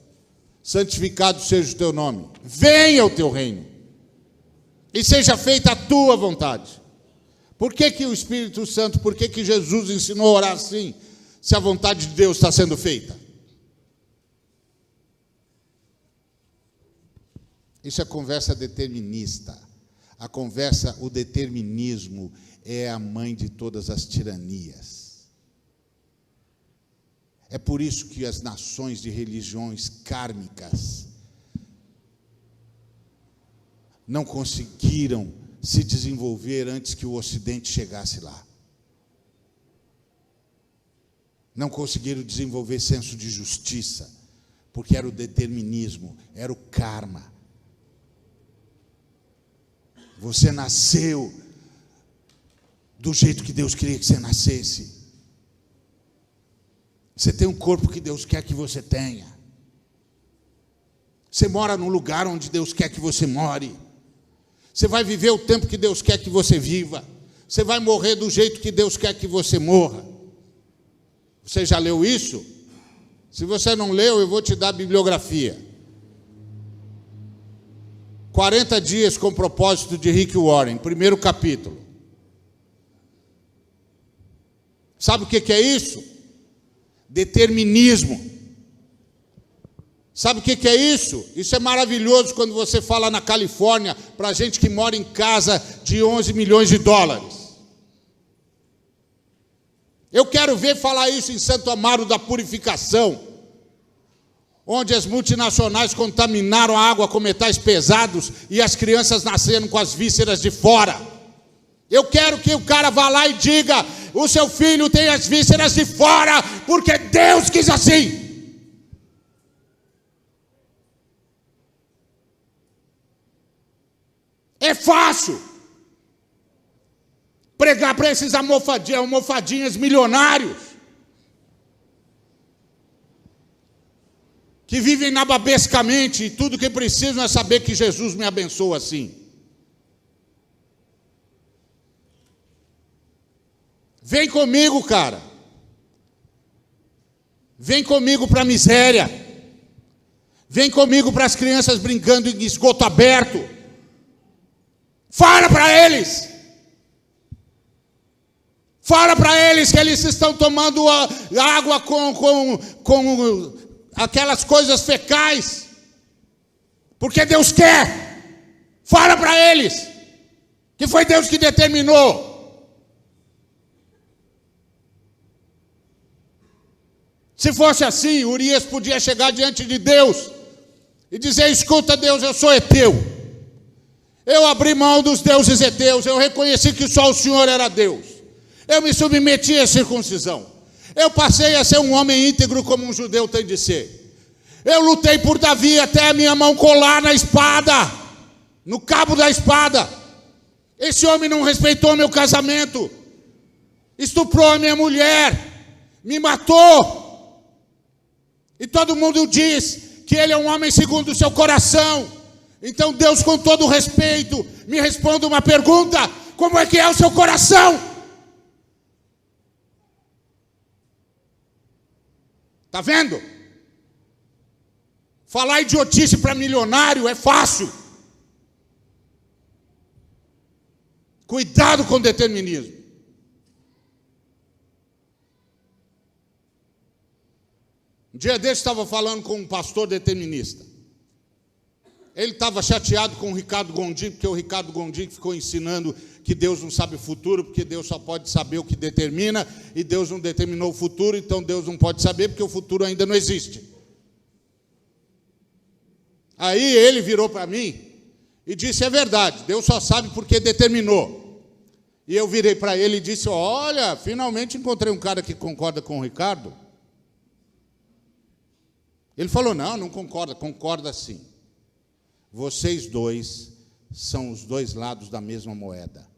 santificado seja o teu nome, venha o teu reino, e seja feita a tua vontade. Por que que o Espírito Santo, por que que Jesus ensinou a orar assim, se a vontade de Deus está sendo feita? Isso é conversa determinista. O determinismo é a mãe de todas as tiranias. É por isso que as nações de religiões kármicas não conseguiram se desenvolver antes que o Ocidente chegasse lá. Não conseguiram desenvolver senso de justiça, porque era o determinismo, era o karma. Você nasceu do jeito que Deus queria que você nascesse. Você tem um corpo que Deus quer que você tenha. Você mora num lugar onde Deus quer que você more. Você vai viver o tempo que Deus quer que você viva. Você vai morrer do jeito que Deus quer que você morra. Você já leu isso? Se você não leu, eu vou te dar a bibliografia. 40 dias com propósito de Rick Warren, primeiro capítulo. Sabe o que é isso? Determinismo. Sabe o que é isso? Isso é maravilhoso quando você fala na Califórnia para gente que mora em casa de 11 milhões de dólares. Eu quero ver falar isso em Santo Amaro da Purificação, onde as multinacionais contaminaram a água com metais pesados e as crianças nasceram com as vísceras de fora. Eu quero que o cara vá lá e diga: o seu filho tem as vísceras de fora, porque Deus quis assim. É fácil pregar para esses almofadinhas milionários que vivem nababescamente e tudo que precisam é saber que Jesus me abençoa assim. Vem comigo, cara. Vem comigo para a miséria. Vem comigo para as crianças brincando em esgoto aberto. Fala para eles. Fala para eles que eles estão tomando água com aquelas coisas fecais, porque Deus quer. Fala para eles que foi Deus que determinou. Se fosse assim, Urias podia chegar diante de Deus e dizer: escuta, Deus, eu sou heteu. Eu abri mão dos deuses heteus, eu reconheci que só o Senhor era Deus. Eu me submeti à circuncisão. Eu passei a ser um homem íntegro como um judeu tem de ser. Eu lutei por Davi até a minha mão colar na espada, no cabo da espada. Esse homem não respeitou meu casamento, estuprou a minha mulher, me matou. E todo mundo diz que ele é um homem segundo o seu coração. Então Deus, com todo respeito, me responde uma pergunta: como é que é o seu coração? Está vendo? Falar idiotice para milionário é fácil. Cuidado com o determinismo. Um dia desse estava falando com um pastor determinista. Ele estava chateado com o Ricardo Gondim, porque o Ricardo Gondim ficou ensinando que Deus não sabe o futuro, porque Deus só pode saber o que determina, e Deus não determinou o futuro, então Deus não pode saber, porque o futuro ainda não existe. Aí ele virou para mim e disse: é verdade, Deus só sabe porque determinou. E eu virei para ele e disse: olha, finalmente encontrei um cara que concorda com o Ricardo. Ele falou: não concorda, concorda sim. Vocês dois são os dois lados da mesma moeda.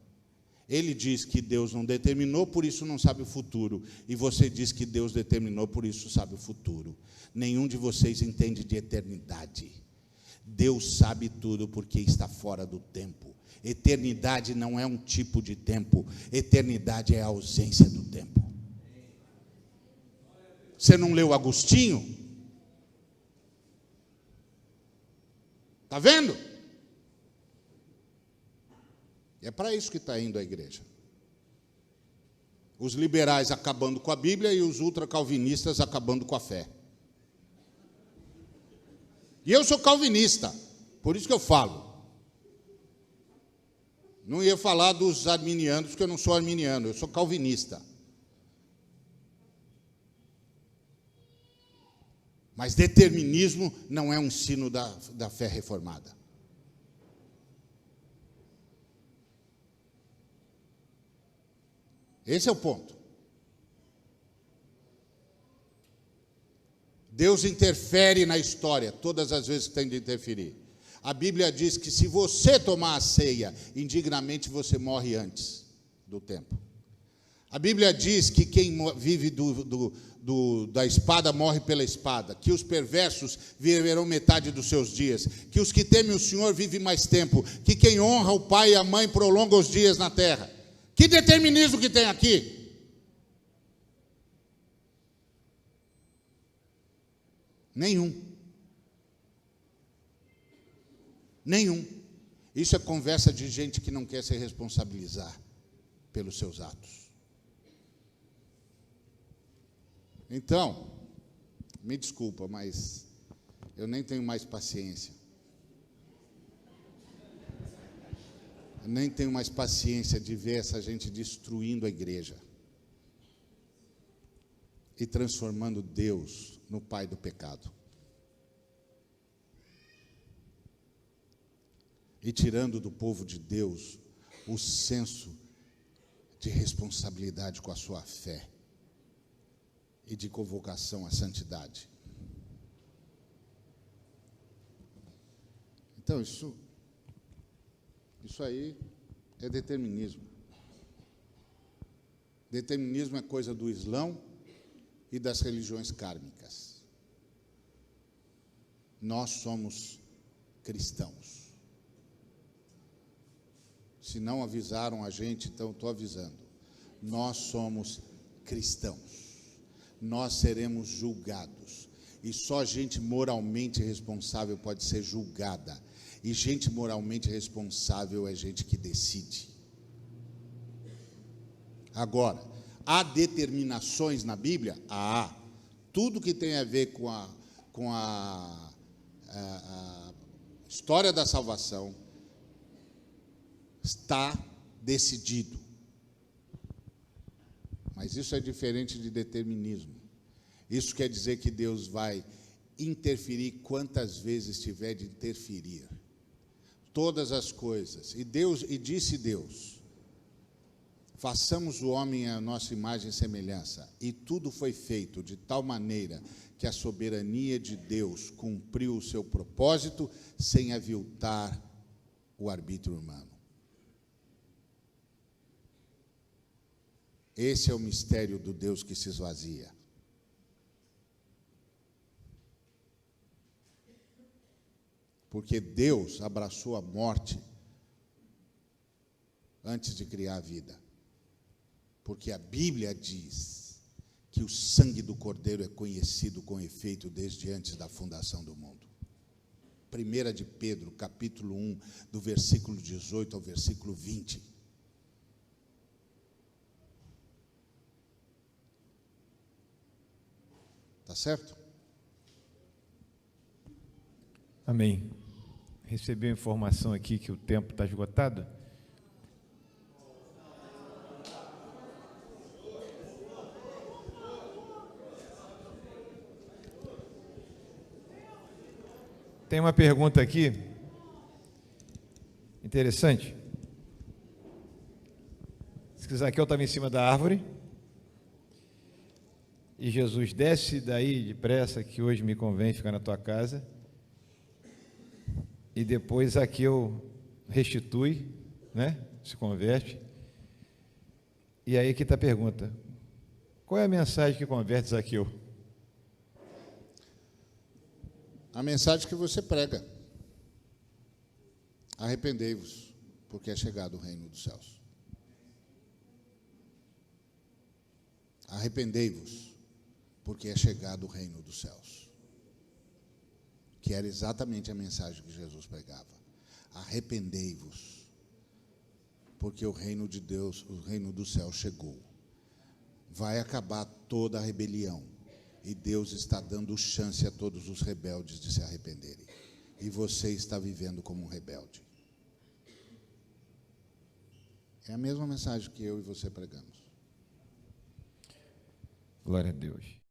Ele diz que Deus não determinou, por isso não sabe o futuro. E você diz que Deus determinou, por isso sabe o futuro. Nenhum de vocês entende de eternidade. Deus sabe tudo porque está fora do tempo. Eternidade não é um tipo de tempo. Eternidade é a ausência do tempo. Você não leu Agostinho? Está vendo? É para isso que está indo a igreja. Os liberais acabando com a Bíblia e os ultracalvinistas acabando com a fé. E eu sou calvinista, por isso que eu falo. Não ia falar dos arminianos, porque eu não sou arminiano, eu sou calvinista. Mas determinismo não é um ensino da fé reformada. Esse é o ponto. Deus interfere na história todas as vezes que tem de interferir. A Bíblia diz que se você tomar a ceia indignamente, você morre antes do tempo. A Bíblia diz que quem vive da espada morre pela espada, que os perversos viverão metade dos seus dias, que os que temem o Senhor vivem mais tempo, que quem honra o pai e a mãe prolonga os dias na terra. Que determinismo que tem aqui? Nenhum. Nenhum. Isso é conversa de gente que não quer se responsabilizar pelos seus atos. Então, me desculpa, mas eu nem tenho mais paciência. Eu nem tenho mais paciência de ver essa gente destruindo a igreja e transformando Deus no pai do pecado. E tirando do povo de Deus o senso de responsabilidade com a sua fé e de convocação à santidade. Então, isso aí é determinismo. Determinismo é coisa do Islão e das religiões kármicas. Nós somos cristãos. Se não avisaram a gente, então estou avisando. Nós somos cristãos. Nós seremos julgados. E só gente moralmente responsável pode ser julgada. E gente moralmente responsável é gente que decide. Agora, há determinações na Bíblia? Há. Tudo que tem a ver com a história da salvação está decidido. Mas isso é diferente de determinismo. Isso quer dizer que Deus vai interferir quantas vezes tiver de interferir. Todas as coisas. E disse Deus: façamos o homem à nossa imagem e semelhança. E tudo foi feito de tal maneira que a soberania de Deus cumpriu o seu propósito sem aviltar o arbítrio humano. Esse é o mistério do Deus que se esvazia. Porque Deus abraçou a morte antes de criar a vida. Porque a Bíblia diz que o sangue do Cordeiro é conhecido com efeito desde antes da fundação do mundo. 1 de Pedro, capítulo 1, do versículo 18 ao versículo 20. Tá certo? Amém. Recebi a informação aqui que o tempo está esgotado. Tem uma pergunta aqui, interessante. Se Zaqueu estava em cima da árvore, e Jesus desce daí depressa, que hoje me convém ficar na tua casa, e depois Zaqueu restitui, né? Se converte. E aí que está a pergunta: qual é a mensagem que converte Zaqueu? A mensagem que você prega: arrependei-vos, porque é chegado o reino dos céus. Arrependei-vos, porque é chegado o reino dos céus. Que era exatamente a mensagem que Jesus pregava. Arrependei-vos, porque o reino de Deus, o reino do céu chegou. vai acabar toda a rebelião. E Deus está dando chance a todos os rebeldes de se arrependerem. E você está vivendo como um rebelde. É a mesma mensagem que eu e você pregamos. Glória a Deus.